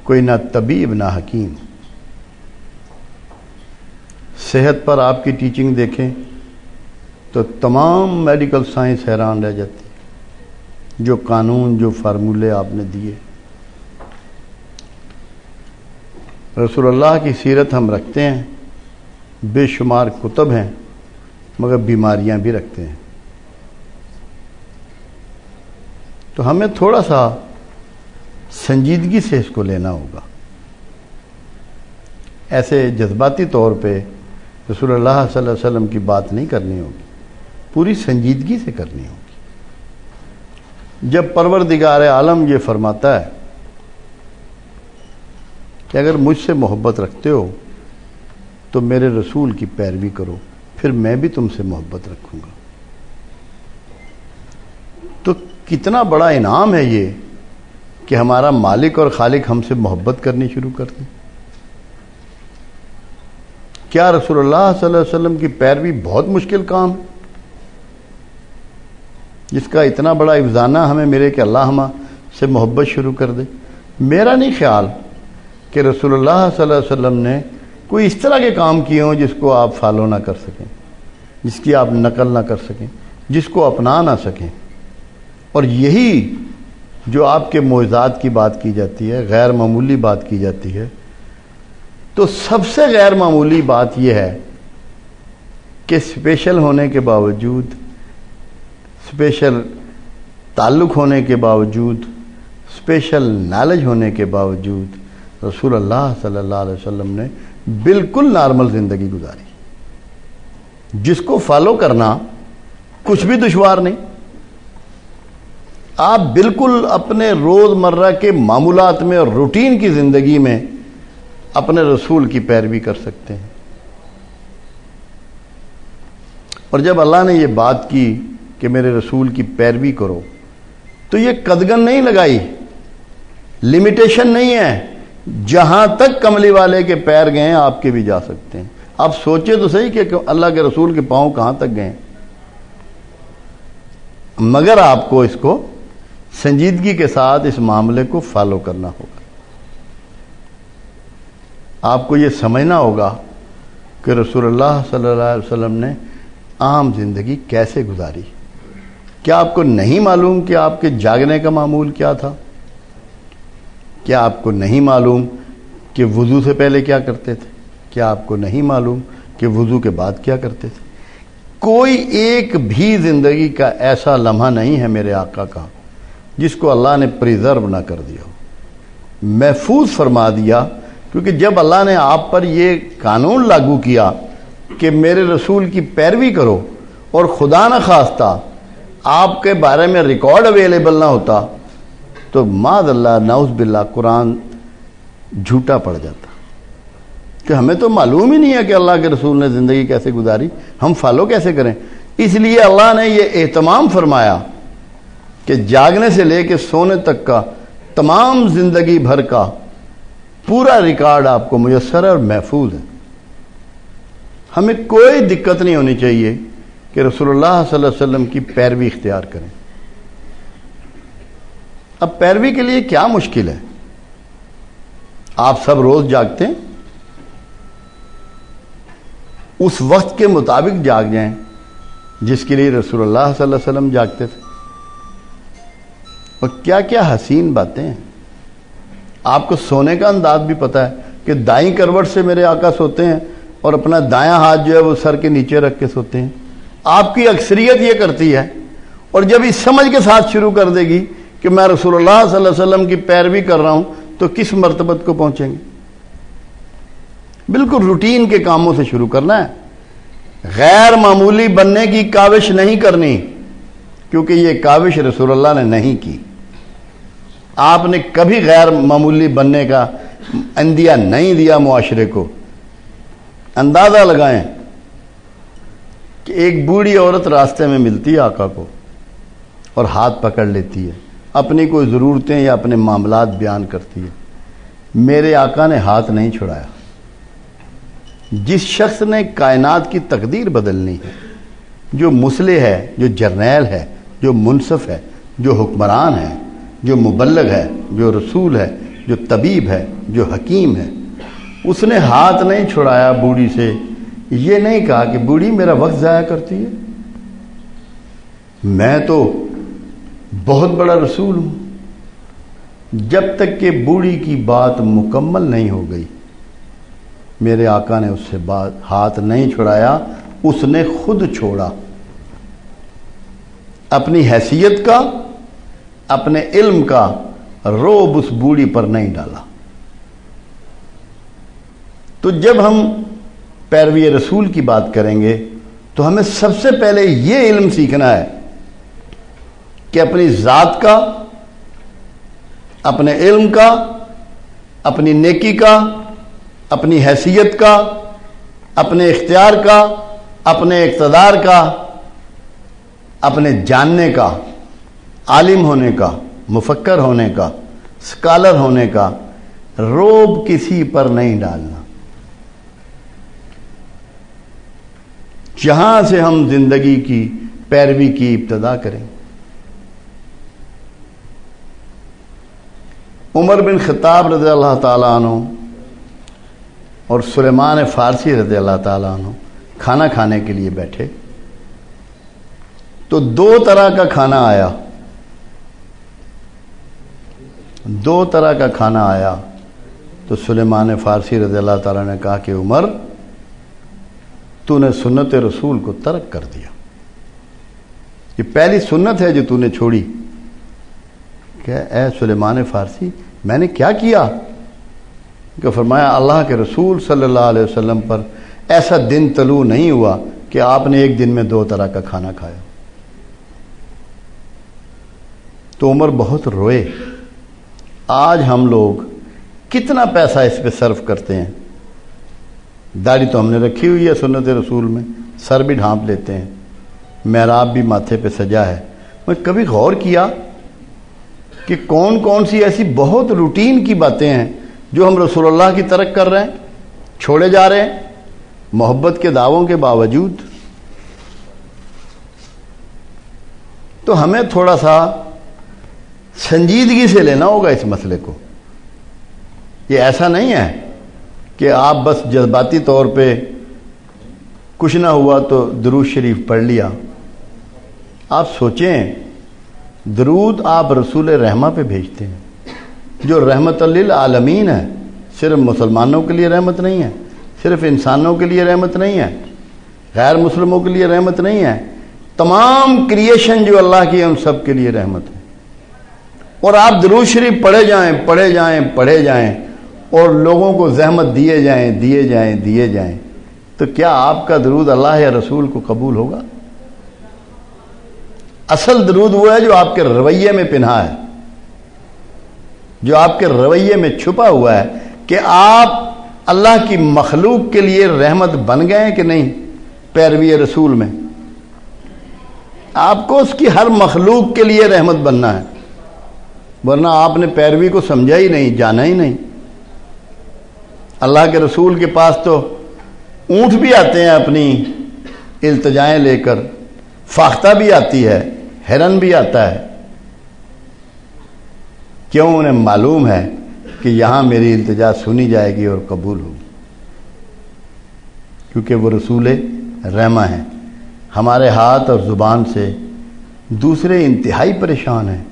کوئی نہ طبیب نہ حکیم. صحت پر آپ کی ٹیچنگ دیکھیں تو تمام میڈیکل سائنس حیران رہ جاتی. جو قانون، جو فارمولے آپ نے دیے. رسول اللہ کی سیرت ہم رکھتے ہیں، بے شمار کتب ہیں، مگر بیماریاں بھی رکھتے ہیں. تو ہمیں تھوڑا سا سنجیدگی سے اس کو لینا ہوگا. ایسے جذباتی طور پہ رسول اللہ صلی اللہ علیہ وسلم کی بات نہیں کرنی ہوگی، پوری سنجیدگی سے کرنی ہوگی. جب پروردگار عالم یہ فرماتا ہے کہ اگر مجھ سے محبت رکھتے ہو تو میرے رسول کی پیروی کرو، پھر میں بھی تم سے محبت رکھوں گا، تو کتنا بڑا انعام ہے یہ کہ ہمارا مالک اور خالق ہم سے محبت کرنی شروع کر دیں. کیا رسول اللہ صلی اللہ علیہ وسلم کی پیروی بہت مشکل کام ہے جس کا اتنا بڑا افزانہ ہمیں ملے کہ اللہ ہم سے محبت شروع کر دے؟ میرا نہیں خیال کہ رسول اللہ صلی اللہ علیہ وسلم نے کوئی اس طرح کے کام کیے ہوں جس کو آپ فالو نہ کر سکیں، جس کی آپ نقل نہ کر سکیں. جس کو اپنا نہ سکیں. اور یہی جو آپ کے معجزات کی بات کی جاتی ہے، غیر معمولی بات کی جاتی ہے، تو سب سے غیر معمولی بات یہ ہے کہ اسپیشل ہونے کے باوجود، اسپیشل تعلق ہونے کے باوجود، اسپیشل نالج ہونے کے باوجود رسول اللہ صلی اللہ علیہ وسلم نے بالکل نارمل زندگی گزاری، جس کو فالو کرنا کچھ بھی دشوار نہیں. آپ بالکل اپنے روز مرہ کے معمولات میں اور روٹین کی زندگی میں اپنے رسول کی پیروی کر سکتے ہیں. اور جب اللہ نے یہ بات کی کہ میرے رسول کی پیروی کرو، تو یہ قدغن نہیں لگائی، لمیٹیشن نہیں ہے. جہاں تک کملی والے کے پیر گئے ہیں آپ کے بھی جا سکتے ہیں. آپ سوچے تو صحیح کہ اللہ کے رسول کے پاؤں کہاں تک گئے، مگر آپ کو اس کو سنجیدگی کے ساتھ اس معاملے کو فالو کرنا ہوگا. آپ کو یہ سمجھنا ہوگا کہ رسول اللہ صلی اللہ علیہ وسلم نے عام زندگی کیسے گزاری. کیا آپ کو نہیں معلوم کہ آپ کے جاگنے کا معمول کیا تھا؟ کیا آپ کو نہیں معلوم کہ وضو سے پہلے کیا کرتے تھے؟ کیا آپ کو نہیں معلوم کہ وضو کے بعد کیا کرتے تھے؟ کوئی ایک بھی زندگی کا ایسا لمحہ نہیں ہے میرے آقا کا جس کو اللہ نے پریزرو نہ کر دیا ہو، محفوظ فرما دیا. کیونکہ جب اللہ نے آپ پر یہ قانون لاگو کیا کہ میرے رسول کی پیروی کرو، اور خدا نہ خواستہ آپ کے بارے میں ریکارڈ اویلیبل نہ ہوتا تو معاذ اللہ نعوذ باللہ قرآن جھوٹا پڑ جاتا کہ ہمیں تو معلوم ہی نہیں ہے کہ اللہ کے رسول نے زندگی کیسے گزاری، ہم فالو کیسے کریں. اس لیے اللہ نے یہ اہتمام فرمایا کہ جاگنے سے لے کے سونے تک کا تمام زندگی بھر کا پورا ریکارڈ آپ کو میسر ہے اور محفوظ ہے. ہمیں کوئی دقت نہیں ہونی چاہیے کہ رسول اللہ صلی اللہ علیہ وسلم کی پیروی اختیار کریں. اب پیروی کے لیے کیا مشکل ہے؟ آپ سب روز جاگتے ہیں، اس وقت کے مطابق جاگ جائیں جس کے لیے رسول اللہ صلی اللہ علیہ وسلم جاگتے تھے. اور کیا کیا حسین باتیں ہیں. آپ کو سونے کا انداز بھی پتہ ہے کہ دائیں کروٹ سے میرے آقا سوتے ہیں اور اپنا دایاں ہاتھ جو ہے وہ سر کے نیچے رکھ کے سوتے ہیں. آپ کی اکثریت یہ کرتی ہے، اور جب اس سمجھ کے ساتھ شروع کر دے گی کہ میں رسول اللہ صلی اللہ علیہ وسلم کی پیروی کر رہا ہوں تو کس مرتبت کو پہنچیں گے. بالکل روٹین کے کاموں سے شروع کرنا ہے، غیر معمولی بننے کی کاوش نہیں کرنی، کیونکہ یہ کاوش رسول اللہ نے نہیں کی. آپ نے کبھی غیر معمولی بننے کا اندیہ نہیں دیا معاشرے کو. اندازہ لگائیں کہ ایک بوڑھی عورت راستے میں ملتی ہے آقا کو اور ہاتھ پکڑ لیتی ہے، اپنی کوئی ضرورتیں یا اپنے معاملات بیان کرتی ہے. میرے آقا نے ہاتھ نہیں چھڑایا. جس شخص نے کائنات کی تقدیر بدلنی ہے، جو مصلح ہے، جو جرنیل ہے، جو منصف ہے، جو حکمران ہے، جو مبلغ ہے، جو رسول ہے، جو طبیب ہے، جو حکیم ہے، اس نے ہاتھ نہیں چھڑایا بوڑھی سے. یہ نہیں کہا کہ بوڑھی میرا وقت ضائع کرتی ہے، میں تو بہت بڑا رسول ہوں. جب تک کہ بوڑھی کی بات مکمل نہیں ہو گئی میرے آقا نے اس سے ہاتھ نہیں چھڑایا، اس نے خود چھوڑا. اپنی حیثیت کا، اپنے علم کا روب اس بوڑھی پر نہیں ڈالا. تو جب ہم پیروی رسول کی بات کریں گے تو ہمیں سب سے پہلے یہ علم سیکھنا ہے کہ اپنی ذات کا، اپنے علم کا، اپنی نیکی کا، اپنی حیثیت کا، اپنے اختیار کا، اپنے اقتدار کا، اپنے جاننے کا، عالم ہونے کا، مفکر ہونے کا، اسکالر ہونے کا روب کسی پر نہیں ڈالنا. جہاں سے ہم زندگی کی پیروی کی ابتدا کریں. عمر بن خطاب رضی اللہ تعالیٰ عنہ اور سلیمان فارسی رضی اللہ تعالیٰ عنہ کھانا کھانے کے لیے بیٹھے تو 2 طرح کا کھانا آیا، 2 طرح کا کھانا آیا. تو سلیمان فارسی رضی اللہ تعالیٰ نے کہا کہ عمر تو نے سنت رسول کو ترک کر دیا، یہ پہلی سنت ہے جو تو نے چھوڑی. کہ اے سلیمان فارسی میں نے کیا کیا؟ کہ فرمایا اللہ کے رسول صلی اللہ علیہ وسلم پر ایسا دن طلوع نہیں ہوا کہ آپ نے ایک دن میں 2 طرح کا کھانا کھایا. تو عمر بہت روئے. آج ہم لوگ کتنا پیسہ اس پہ صرف کرتے ہیں. داڑھی تو ہم نے رکھی ہوئی ہے سنت رسول میں، سر بھی ڈھانپ لیتے ہیں، محراب بھی ماتھے پہ سجا ہے. میں کبھی غور کیا کہ کون کون سی ایسی بہت روٹین کی باتیں ہیں جو ہم رسول اللہ کی ترک کر رہے ہیں، چھوڑے جا رہے ہیں محبت کے دعووں کے باوجود. تو ہمیں تھوڑا سا سنجیدگی سے لینا ہوگا اس مسئلے کو. یہ ایسا نہیں ہے کہ آپ بس جذباتی طور پہ کچھ نہ ہوا تو درود شریف پڑھ لیا. آپ سوچیں، درود آپ رسول رحمہ پہ بھیجتے ہیں جو رحمت للعالمین ہے. صرف مسلمانوں کے لیے رحمت نہیں ہے، صرف انسانوں کے لیے رحمت نہیں ہے، غیر مسلموں کے لیے رحمت نہیں ہے، تمام کریشن جو اللہ کی ہے ان سب کے لیے رحمت ہے. اور آپ درود شریف پڑھے جائیں پڑھے جائیں پڑھے جائیں اور لوگوں کو زحمت دیے جائیں تو کیا آپ کا درود اللہ یا رسول کو قبول ہوگا؟ اصل درود وہ ہے جو آپ کے رویے میں پنہا ہے، جو آپ کے رویے میں چھپا ہوا ہے کہ آپ اللہ کی مخلوق کے لیے رحمت بن گئے کہ نہیں. پیروی رسول میں آپ کو اس کی ہر مخلوق کے لیے رحمت بننا ہے، ورنہ آپ نے پیروی کو سمجھا ہی نہیں، جانا ہی نہیں. اللہ کے رسول کے پاس تو اونٹ بھی آتے ہیں اپنی التجائیں لے کر، فاختہ بھی آتی ہے، ہرن بھی آتا ہے. کیوں؟ انہیں معلوم ہے کہ یہاں میری التجا سنی جائے گی اور قبول ہوگی، کیونکہ وہ رسول رحمہ ہیں. ہمارے ہاتھ اور زبان سے دوسرے انتہائی پریشان ہیں.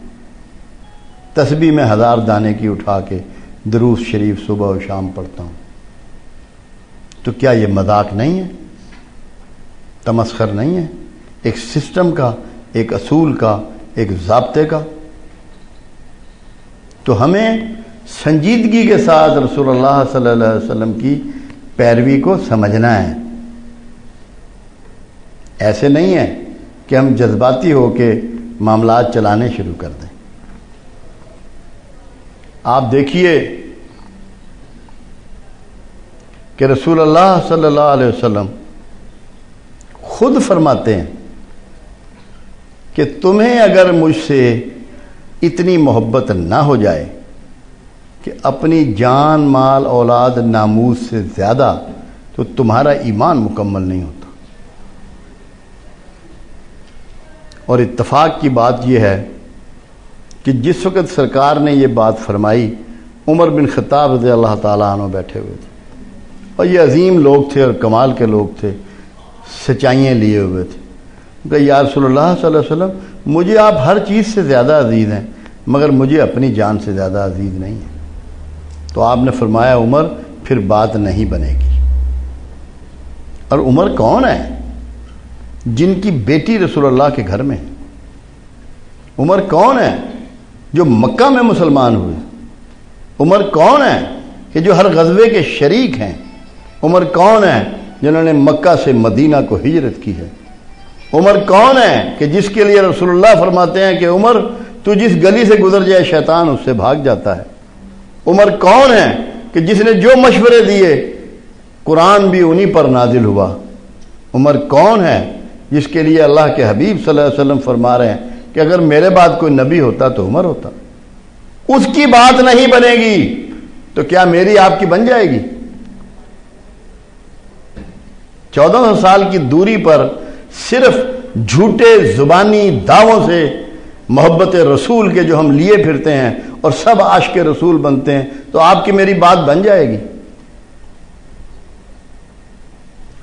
تسبیح میں 1000 دانے کی اٹھا کے درود شریف صبح و شام پڑھتا ہوں. تو کیا یہ مذاق نہیں ہے؟ تمسخر نہیں ہے؟ ایک سسٹم کا، ایک اصول کا، ایک ضابطے کا. تو ہمیں سنجیدگی کے ساتھ رسول اللہ صلی اللہ علیہ وسلم کی پیروی کو سمجھنا ہے. ایسے نہیں ہے کہ ہم جذباتی ہو کے معاملات چلانے شروع کر دیں. آپ دیکھیے کہ رسول اللہ صلی اللہ علیہ وسلم خود فرماتے ہیں کہ تمہیں اگر مجھ سے اتنی محبت نہ ہو جائے کہ اپنی جان مال اولاد ناموس سے زیادہ، تو تمہارا ایمان مکمل نہیں ہوتا. اور اتفاق کی بات یہ ہے کہ جس وقت سرکار نے یہ بات فرمائی، عمر بن خطاب رضی اللہ تعالیٰ عنہ بیٹھے ہوئے تھے، اور یہ عظیم لوگ تھے اور کمال کے لوگ تھے، سچائیاں لیے ہوئے تھے. کہ یا رسول اللہ صلی اللہ علیہ وسلم، مجھے آپ ہر چیز سے زیادہ عزیز ہیں مگر مجھے اپنی جان سے زیادہ عزیز نہیں ہے. تو آپ نے فرمایا عمر پھر بات نہیں بنے گی. اور عمر کون ہے؟ جن کی بیٹی رسول اللہ کے گھر میں ہے. عمر کون ہے؟ جو مکہ میں مسلمان ہوئے. عمر کون ہے کہ جو ہر غزوے کے شریک ہیں. عمر کون ہے جنہوں نے مکہ سے مدینہ کو ہجرت کی ہے. عمر کون ہے کہ جس کے لیے رسول اللہ فرماتے ہیں کہ عمر تو جس گلی سے گزر جائے شیطان اس سے بھاگ جاتا ہے. عمر کون ہے کہ جس نے جو مشورے دیے قرآن بھی انہی پر نازل ہوا. عمر کون ہے جس کے لیے اللہ کے حبیب صلی اللہ علیہ وسلم فرما رہے ہیں کہ اگر میرے بعد کوئی نبی ہوتا تو عمر ہوتا. اس کی بات نہیں بنے گی تو کیا میری آپ کی بن جائے گی؟ 1400 سال کی دوری پر صرف جھوٹے زبانی دعووں سے محبت رسول کے جو ہم لیے پھرتے ہیں اور سب عاشق رسول بنتے ہیں تو آپ کی میری بات بن جائے گی؟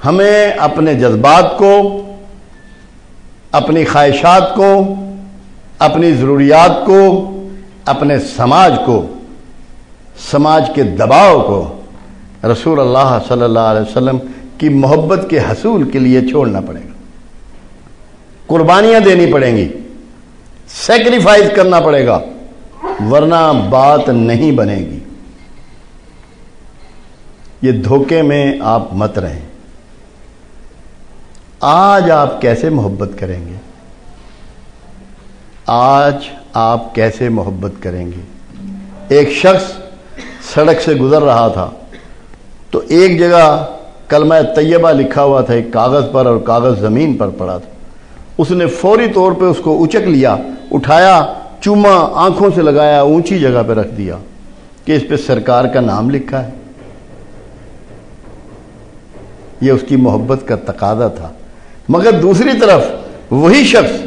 ہمیں اپنے جذبات کو، اپنی خواہشات کو، اپنی ضروریات کو، اپنے سماج کو، سماج کے دباؤ کو رسول اللہ صلی اللہ علیہ وسلم کی محبت کے حصول کے لیے چھوڑنا پڑے گا، قربانیاں دینی پڑیں گی، سیکریفائز کرنا پڑے گا، ورنہ بات نہیں بنے گی۔ یہ دھوکے میں آپ مت رہیں۔ آج آپ کیسے محبت کریں گے؟ آج آپ کیسے محبت کریں گے؟ ایک شخص سڑک سے گزر رہا تھا تو ایک جگہ کلمہ طیبہ لکھا ہوا تھا ایک کاغذ پر، اور کاغذ زمین پر پڑا تھا۔ اس نے فوری طور پہ اس کو اچک لیا، اٹھایا، چوما، آنکھوں سے لگایا، اونچی جگہ پہ رکھ دیا کہ اس پہ سرکار کا نام لکھا ہے۔ یہ اس کی محبت کا تقاضا تھا۔ مگر دوسری طرف وہی شخص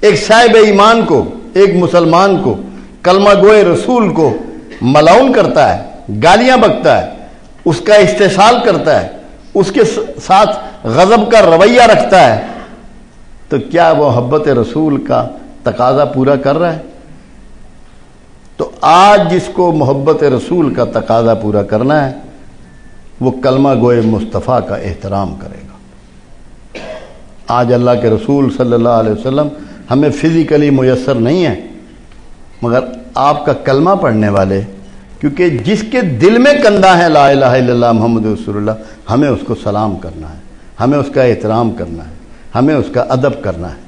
ایک صاحب ایمان کو، ایک مسلمان کو، کلمہ گوئے رسول کو ملعون کرتا ہے، گالیاں بکتا ہے، اس کا استحصال کرتا ہے، اس کے ساتھ غضب کا رویہ رکھتا ہے، تو کیا وہ محبت رسول کا تقاضا پورا کر رہا ہے؟ تو آج جس کو محبت رسول کا تقاضا پورا کرنا ہے وہ کلمہ گوئے مصطفیٰ کا احترام کرے گا۔ آج اللہ کے رسول صلی اللہ علیہ وسلم ہمیں فزیکلی میسر نہیں ہے، مگر آپ کا کلمہ پڑھنے والے، کیونکہ جس کے دل میں کندہ ہے لا الہ الا اللہ محمد رسول اللہ، ہمیں اس کو سلام کرنا ہے، ہمیں اس کا احترام کرنا ہے، ہمیں اس کا ادب کرنا ہے۔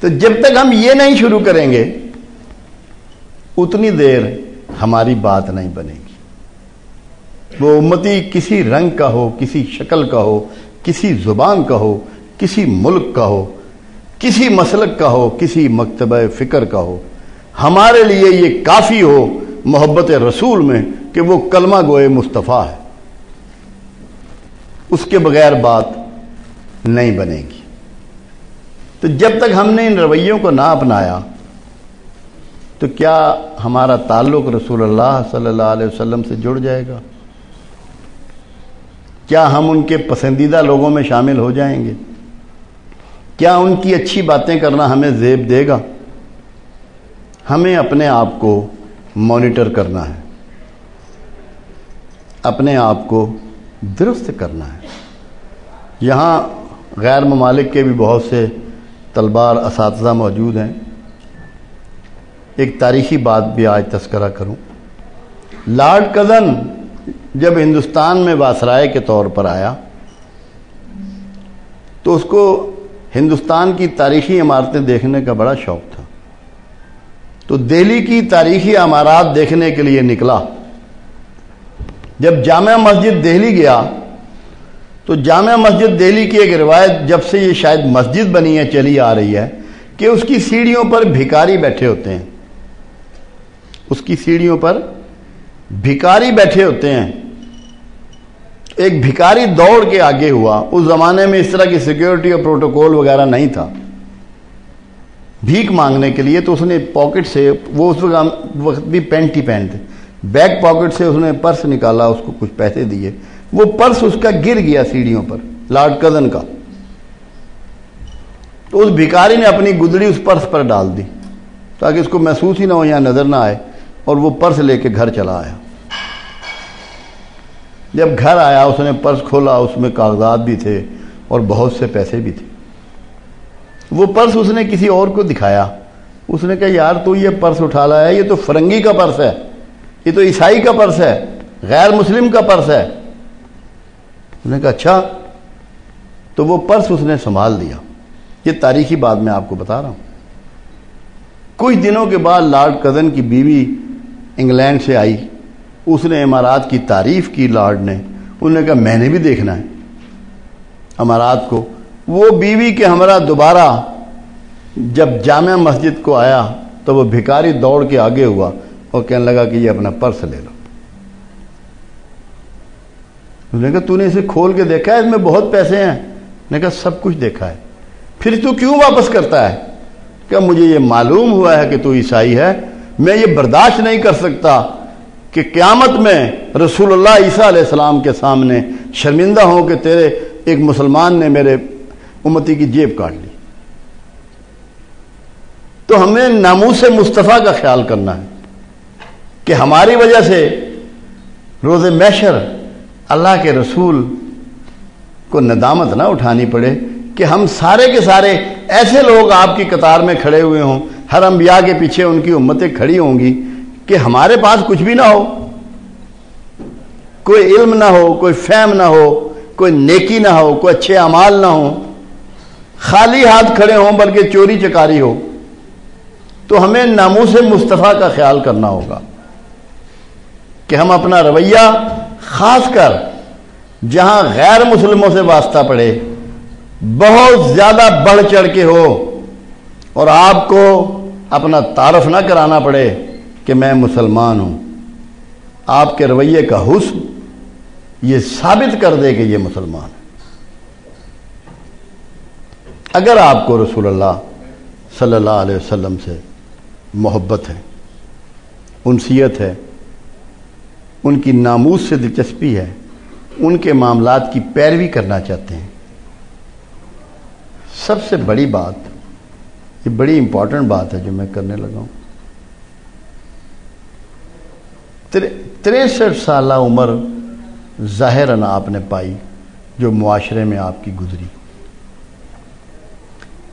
تو جب تک ہم یہ نہیں شروع کریں گے اتنی دیر ہماری بات نہیں بنے گی۔ وہ امتی کسی رنگ کا ہو، کسی شکل کا ہو، کسی زبان کا ہو، کسی ملک کا ہو، کسی مسلک کا ہو، کسی مکتبہ فکر کا ہو، ہمارے لیے یہ کافی ہو محبت رسول میں کہ وہ کلمہ گوئے مصطفیٰ ہے، اس کے بغیر بات نہیں بنے گی۔ تو جب تک ہم نے ان رویوں کو نہ اپنایا تو کیا ہمارا تعلق رسول اللہ صلی اللہ علیہ وسلم سے جڑ جائے گا؟ کیا ہم ان کے پسندیدہ لوگوں میں شامل ہو جائیں گے؟ کیا ان کی اچھی باتیں کرنا ہمیں زیب دے گا؟ ہمیں اپنے آپ کو مانیٹر کرنا ہے، اپنے آپ کو درست کرنا ہے۔ یہاں غیر ممالک کے بھی بہت سے طلباء اور اساتذہ موجود ہیں۔ ایک تاریخی بات بھی آج تذکرہ کروں۔ لارڈ کزن جب ہندوستان میں واسرائے کے طور پر آیا تو اس کو ہندوستان کی تاریخی عمارتیں دیکھنے کا بڑا شوق تھا، تو دہلی کی تاریخی عمارات دیکھنے کے لیے نکلا۔ جب جامع مسجد دہلی گیا تو جامع مسجد دہلی کی ایک روایت جب سے یہ شاید مسجد بنی ہے چلی آ رہی ہے کہ اس کی سیڑھیوں پر بھکاری بیٹھے ہوتے ہیں، اس کی سیڑھیوں پر بھکاری بیٹھے ہوتے ہیں۔ ایک بھکاری دوڑ کے آگے ہوا، اس زمانے میں اس طرح کی سیکیورٹی اور پروٹوکول وغیرہ نہیں تھا، بھیک مانگنے کے لیے۔ تو اس نے پاکٹ سے، وہ اس وقت بھی پینٹ ہی پہنتے، بیک پاکٹ سے اس نے پرس نکالا، اس کو کچھ پیسے دیے، وہ پرس اس کا گر گیا سیڑھیوں پر، لارڈ کزن کا۔ تو اس بھکاری نے اپنی گدڑی اس پرس پر ڈال دی تاکہ اس کو محسوس ہی نہ ہو یا نظر نہ آئے، اور وہ پرس لے کے گھر چلا آیا۔ جب گھر آیا اس نے پرس کھولا، اس میں کاغذات بھی تھے اور بہت سے پیسے بھی تھے۔ وہ پرس اس نے کسی اور کو دکھایا، اس نے کہا یار تو یہ پرس اٹھا لایا ہے، یہ تو فرنگی کا پرس ہے، یہ تو عیسائی کا پرس ہے، غیر مسلم کا پرس ہے۔ اس نے کہا اچھا، تو وہ پرس اس نے سنبھال لیا۔ یہ تاریخی بات میں آپ کو بتا رہا ہوں۔ کچھ دنوں کے بعد لارڈ کزن کی بیوی انگلینڈ سے آئی، اس نے امارات کی تعریف کی لارڈ نے، انہوں نے کہا میں نے بھی دیکھنا ہے امارات کو۔ وہ بیوی کے ہمراہ دوبارہ جب جامع مسجد کو آیا تو وہ بھکاری دوڑ کے آگے ہوا اور کہنے لگا کہ یہ اپنا پرس لے لو۔ انہوں نے کہا تو نے اسے کھول کے دیکھا ہے، اس میں بہت پیسے ہیں؟ نے کہا سب کچھ دیکھا ہے۔ پھر تو کیوں واپس کرتا ہے؟ کہ مجھے یہ معلوم ہوا ہے کہ تو عیسائی ہے، میں یہ برداشت نہیں کر سکتا کہ قیامت میں رسول اللہ عیسیٰ علیہ السلام کے سامنے شرمندہ ہوں کہ تیرے ایک مسلمان نے میرے امتی کی جیب کاٹ لی۔ تو ہمیں ناموس مصطفیٰ کا خیال کرنا ہے کہ ہماری وجہ سے روز محشر اللہ کے رسول کو ندامت نہ اٹھانی پڑے کہ ہم سارے کے سارے ایسے لوگ آپ کی قطار میں کھڑے ہوئے ہوں، ہر انبیاء کے پیچھے ان کی امتیں کھڑی ہوں گی، کہ ہمارے پاس کچھ بھی نہ ہو، کوئی علم نہ ہو، کوئی فہم نہ ہو، کوئی نیکی نہ ہو، کوئی اچھے اعمال نہ ہو، خالی ہاتھ کھڑے ہوں بلکہ چوری چکاری ہو. تو ہمیں ناموس مصطفیٰ کا خیال کرنا ہوگا کہ ہم اپنا رویہ خاص کر جہاں غیر مسلموں سے واسطہ پڑے بہت زیادہ بڑھ چڑھ کے ہو، اور آپ کو اپنا تعارف نہ کرانا پڑے کہ میں مسلمان ہوں. آپ کے رویے کا حسن یہ ثابت کر دے کہ یہ مسلمان ہے. اگر آپ کو رسول اللہ صلی اللہ علیہ وسلم سے محبت ہے، انسیت ہے، ان کی ناموس سے دلچسپی ہے، ان کے معاملات کی پیروی کرنا چاہتے ہیں، سب سے بڑی بات، یہ بڑی امپورٹنٹ بات ہے جو میں کرنے لگا ہوں. 63 سالہ عمر ظاہراً آپ نے پائی جو معاشرے میں آپ کی گزری.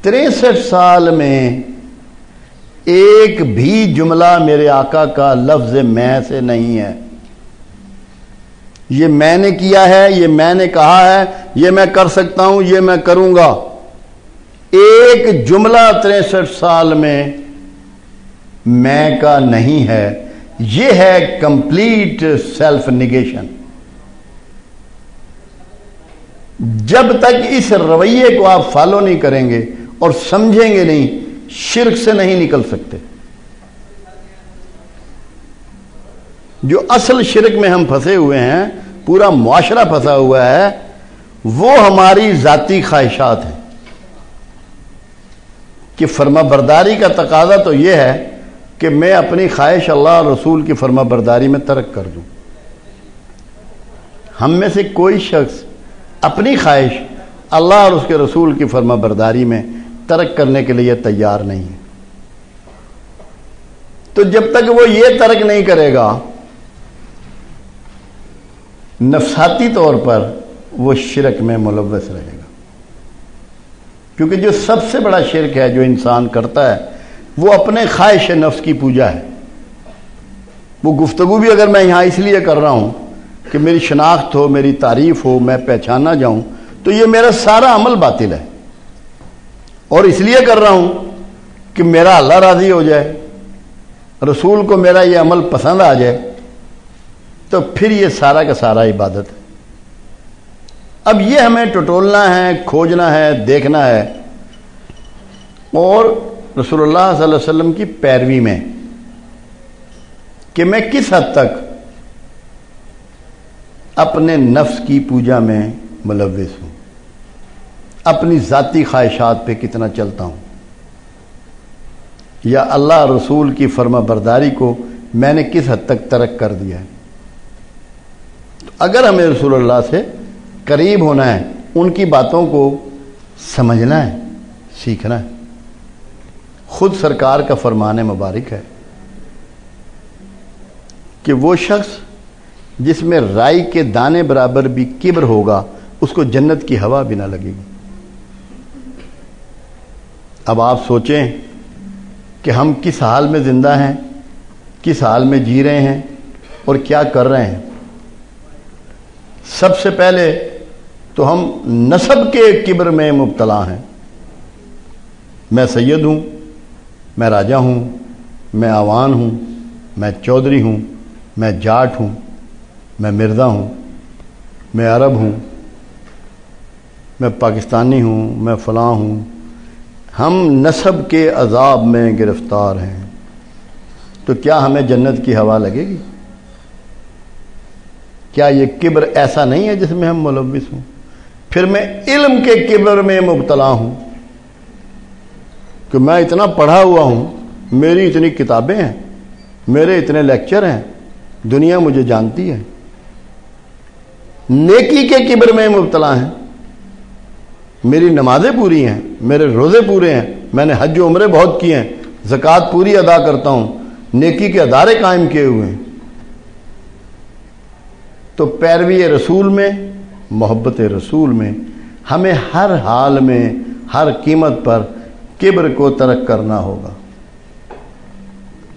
63 سال میں ایک بھی جملہ میرے آقا کا لفظ میں سے نہیں ہے. یہ میں نے کیا ہے، یہ میں نے کہا ہے، یہ میں کر سکتا ہوں، یہ میں کروں گا. ایک جملہ 63 سال میں کا نہیں ہے. یہ ہے کمپلیٹ سیلف نیگیشن. جب تک اس رویے کو آپ فالو نہیں کریں گے اور سمجھیں گے نہیں، شرک سے نہیں نکل سکتے. جو اصل شرک میں ہم پھنسے ہوئے ہیں، پورا معاشرہ پھنسا ہوا ہے، وہ ہماری ذاتی خواہشات ہیں. کہ فرما برداری کا تقاضا تو یہ ہے کہ میں اپنی خواہش اللہ اور رسول کی فرما برداری میں ترک کر دوں. ہم میں سے کوئی شخص اپنی خواہش اللہ اور اس کے رسول کی فرما برداری میں ترک کرنے کے لیے تیار نہیں ہے. تو جب تک وہ یہ ترک نہیں کرے گا، نفساتی طور پر وہ شرک میں ملوث رہے گا. کیونکہ جو سب سے بڑا شرک ہے جو انسان کرتا ہے وہ اپنے خواہش نفس کی پوجا ہے. وہ گفتگو بھی اگر میں یہاں اس لیے کر رہا ہوں کہ میری شناخت ہو، میری تعریف ہو، میں پہچانا جاؤں، تو یہ میرا سارا عمل باطل ہے. اور اس لیے کر رہا ہوں کہ میرا اللہ راضی ہو جائے، رسول کو میرا یہ عمل پسند آ جائے، تو پھر یہ سارا کا سارا عبادت ہے. اب یہ ہمیں ٹٹولنا ہے، کھوجنا ہے، دیکھنا ہے، اور رسول اللہ صلی اللہ علیہ وسلم کی پیروی میں کہ میں کس حد تک اپنے نفس کی پوجا میں ملوث ہوں، اپنی ذاتی خواہشات پہ کتنا چلتا ہوں، یا اللہ رسول کی فرما برداری کو میں نے کس حد تک ترک کر دیا ہے. تو اگر ہمیں رسول اللہ سے قریب ہونا ہے، ان کی باتوں کو سمجھنا ہے، سیکھنا ہے. خود سرکار کا فرمان مبارک ہے کہ وہ شخص جس میں رائی کے دانے برابر بھی کبر ہوگا اس کو جنت کی ہوا بھی نہ لگے گی. اب آپ سوچیں کہ ہم کس حال میں زندہ ہیں، کس حال میں جی رہے ہیں اور کیا کر رہے ہیں. سب سے پہلے تو ہم نسب کے کبر میں مبتلا ہیں. میں سید ہوں، میں راجہ ہوں، میں آوان ہوں، میں چودھری ہوں، میں جاٹ ہوں، میں مرزا ہوں، میں عرب ہوں، میں پاکستانی ہوں، میں فلاں ہوں. ہم نسب کے عذاب میں گرفتار ہیں. تو کیا ہمیں جنت کی ہوا لگے گی؟ کیا یہ کبر ایسا نہیں ہے جس میں ہم ملوث ہوں؟ پھر میں علم کے کبر میں مبتلا ہوں کہ میں اتنا پڑھا ہوا ہوں، میری اتنی کتابیں ہیں، میرے اتنے لیکچر ہیں، دنیا مجھے جانتی ہے. نیکی کے کبر میں مبتلا ہیں، میری نمازیں پوری ہیں، میرے روزے پورے ہیں، میں نے حج و عمرے بہت کیے ہیں، زکوٰۃ پوری ادا کرتا ہوں، نیکی کے ادارے قائم کیے ہوئے ہیں، تو پیروی رسول میں، محبت رسول میں ہمیں ہر حال میں، ہر قیمت پر کبر کو ترک کرنا ہوگا،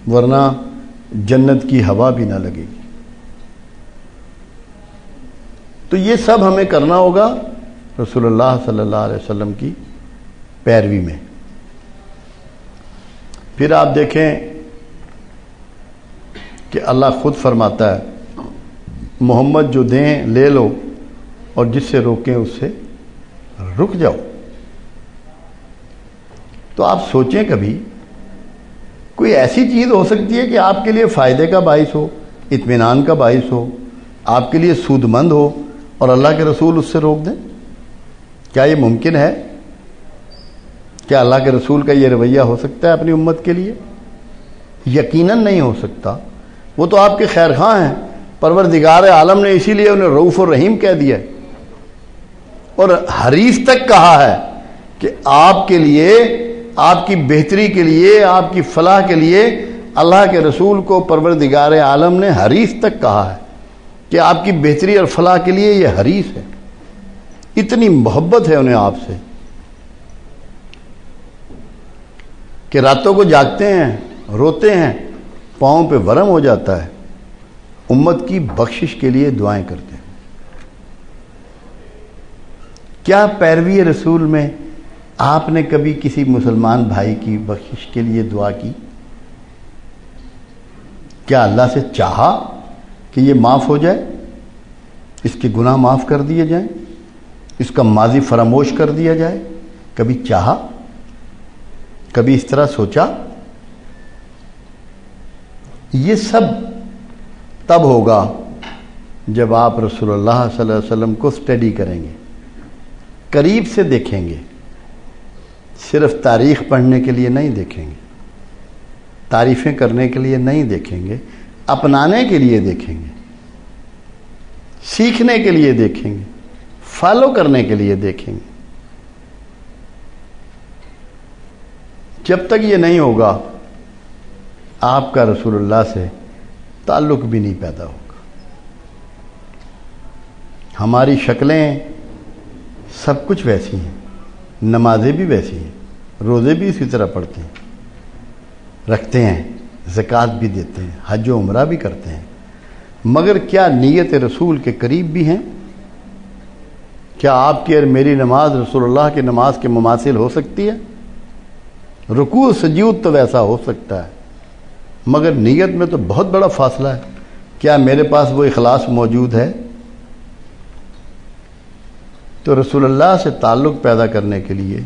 ورنہ جنت کی ہوا بھی نہ لگے گی۔ تو یہ سب ہمیں کرنا ہوگا رسول اللہ صلی اللہ علیہ وسلم کی پیروی میں۔ پھر آپ دیکھیں کہ اللہ خود فرماتا ہے محمد جو دیں لے لو اور جس سے روکیں اس سے رک جاؤ۔ تو آپ سوچیں کبھی کوئی ایسی چیز ہو سکتی ہے کہ آپ کے لیے فائدے کا باعث ہو، اطمینان کا باعث ہو، آپ کے لیے سود مند ہو اور اللہ کے رسول اس سے روک دیں؟ کیا یہ ممکن ہے؟ کیا اللہ کے رسول کا یہ رویہ ہو سکتا ہے اپنی امت کے لیے؟ یقیناً نہیں ہو سکتا۔ وہ تو آپ کے خیر خواہ ہیں، پروردگار عالم نے اسی لیے انہیں رؤوف الرحیم کہہ دیا ہے، اور حریص تک کہا ہے کہ آپ کے لیے، آپ کی بہتری کے لیے، آپ کی فلاح کے لیے اللہ کے رسول کو پروردگار عالم نے حریص تک کہا ہے کہ آپ کی بہتری اور فلاح کے لیے یہ حریص ہے۔ اتنی محبت ہے انہیں آپ سے کہ راتوں کو جاگتے ہیں، روتے ہیں، پاؤں پہ ورم ہو جاتا ہے، امت کی بخشش کے لیے دعائیں کرتے ہیں۔ کیا پیروی رسول میں آپ نے کبھی کسی مسلمان بھائی کی بخشش کے لیے دعا کی؟ کیا اللہ سے چاہا کہ یہ معاف ہو جائے، اس کے گناہ معاف کر دیے جائیں، اس کا ماضی فراموش کر دیا جائے؟ کبھی چاہا؟ کبھی اس طرح سوچا؟ یہ سب تب ہوگا جب آپ رسول اللہ صلی اللہ علیہ وسلم کو اسٹڈی کریں گے، قریب سے دیکھیں گے، صرف تاریخ پڑھنے کے لیے نہیں دیکھیں گے، تعریفیں کرنے کے لیے نہیں دیکھیں گے، اپنانے کے لیے دیکھیں گے، سیکھنے کے لیے دیکھیں گے، فالو کرنے کے لیے دیکھیں گے۔ جب تک یہ نہیں ہوگا آپ کا رسول اللہ سے تعلق بھی نہیں پیدا ہوگا۔ ہماری شکلیں سب کچھ ویسی ہیں، نمازیں بھی ویسی ہیں، روزے بھی اسی طرح پڑھتے ہیں، رکھتے ہیں، زکوٰۃ بھی دیتے ہیں، حج و عمرہ بھی کرتے ہیں، مگر کیا نیت رسول کے قریب بھی ہیں؟ کیا آپ کی اور میری نماز رسول اللہ کی نماز کے مماثل ہو سکتی ہے؟ رکوع سجود تو ویسا ہو سکتا ہے، مگر نیت میں تو بہت بڑا فاصلہ ہے۔ کیا میرے پاس وہ اخلاص موجود ہے؟ تو رسول اللہ سے تعلق پیدا کرنے کے لیے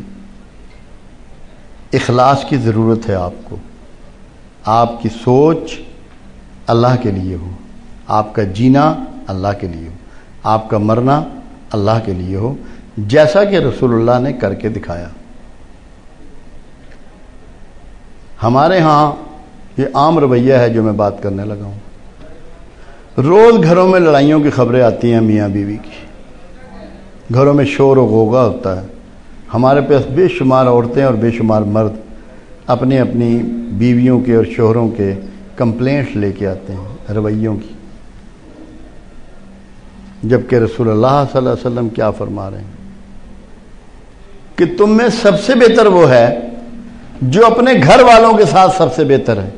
اخلاص کی ضرورت ہے آپ کو۔ آپ کی سوچ اللہ کے لیے ہو، آپ کا جینا اللہ کے لیے ہو، آپ کا مرنا اللہ کے لیے ہو، جیسا کہ رسول اللہ نے کر کے دکھایا۔ ہمارے ہاں یہ عام رویہ ہے جو میں بات کرنے لگا ہوں۔ روز گھروں میں لڑائیوں کی خبریں آتی ہیں، میاں بیوی کی، گھروں میں شور و غوغا ہوتا ہے۔ ہمارے پاس بے شمار عورتیں اور بے شمار مرد اپنی اپنی بیویوں کے اور شوہروں کے کمپلینٹس لے کے آتے ہیں رویوں کی، جبکہ رسول اللہ صلی اللہ علیہ وسلم کیا فرما رہے ہیں کہ تم میں سب سے بہتر وہ ہے جو اپنے گھر والوں کے ساتھ سب سے بہتر ہے،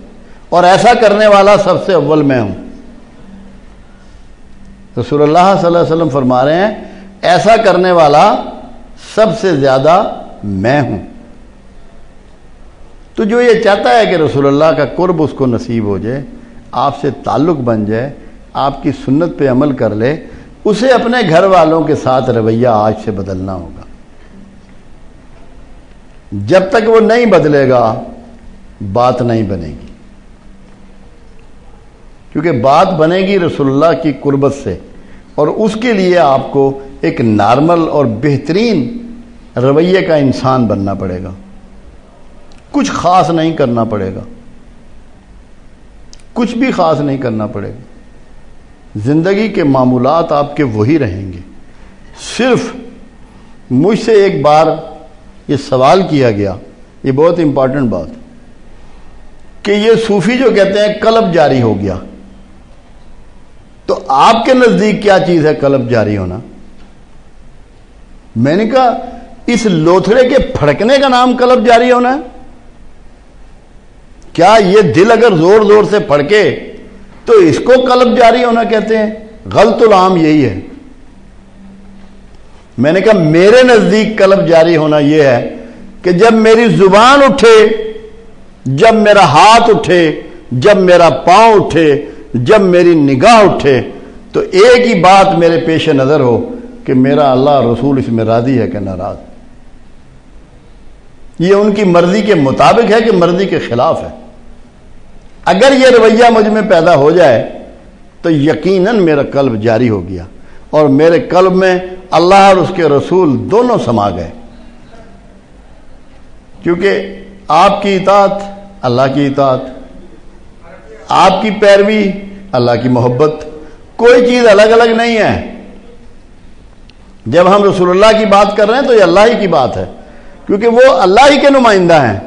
اور ایسا کرنے والا سب سے اول میں ہوں۔ رسول اللہ صلی اللہ علیہ وسلم فرما رہے ہیں ایسا کرنے والا سب سے زیادہ میں ہوں۔ تو جو یہ چاہتا ہے کہ رسول اللہ کا قرب اس کو نصیب ہو جائے، آپ سے تعلق بن جائے، آپ کی سنت پہ عمل کر لے، اسے اپنے گھر والوں کے ساتھ رویہ آج سے بدلنا ہوگا۔ جب تک وہ نہیں بدلے گا بات نہیں بنے گی، کیونکہ بات بنے گی رسول اللہ کی قربت سے، اور اس کے لیے آپ کو ایک نارمل اور بہترین رویے کا انسان بننا پڑے گا۔ کچھ خاص نہیں کرنا پڑے گا، کچھ بھی خاص نہیں کرنا پڑے گا۔ زندگی کے معمولات آپ کے وہی رہیں گے۔ صرف مجھ سے ایک بار یہ سوال کیا گیا، یہ بہت امپورٹنٹ بات، کہ یہ صوفی جو کہتے ہیں قلب جاری ہو گیا، تو آپ کے نزدیک کیا چیز ہے قلب جاری ہونا؟ میں نے کہا اس لوتھڑے کے پھڑکنے کا نام قلب جاری ہونا ہے؟ کیا یہ دل اگر زور زور سے پھڑکے تو اس کو قلب جاری ہونا کہتے ہیں؟ غلط العام یہی ہے۔ میں نے کہا میرے نزدیک قلب جاری ہونا یہ ہے کہ جب میری زبان اٹھے، جب میرا ہاتھ اٹھے، جب میرا پاؤں اٹھے، جب میری نگاہ اٹھے، تو ایک ہی بات میرے پیش نظر ہو کہ میرا اللہ رسول اس میں راضی ہے کہ ناراض۔ یہ ان کی مرضی کے مطابق ہے کہ مرضی کے خلاف ہے؟ اگر یہ رویہ مجھ میں پیدا ہو جائے تو یقیناً میرا قلب جاری ہو گیا، اور میرے قلب میں اللہ اور اس کے رسول دونوں سما گئے، کیونکہ آپ کی اطاعت اللہ کی اطاعت، آپ کی پیروی اللہ کی محبت، کوئی چیز الگ الگ نہیں ہے۔ جب ہم رسول اللہ کی بات کر رہے ہیں تو یہ اللہ ہی کی بات ہے، کیونکہ وہ اللہ ہی کے نمائندہ ہیں۔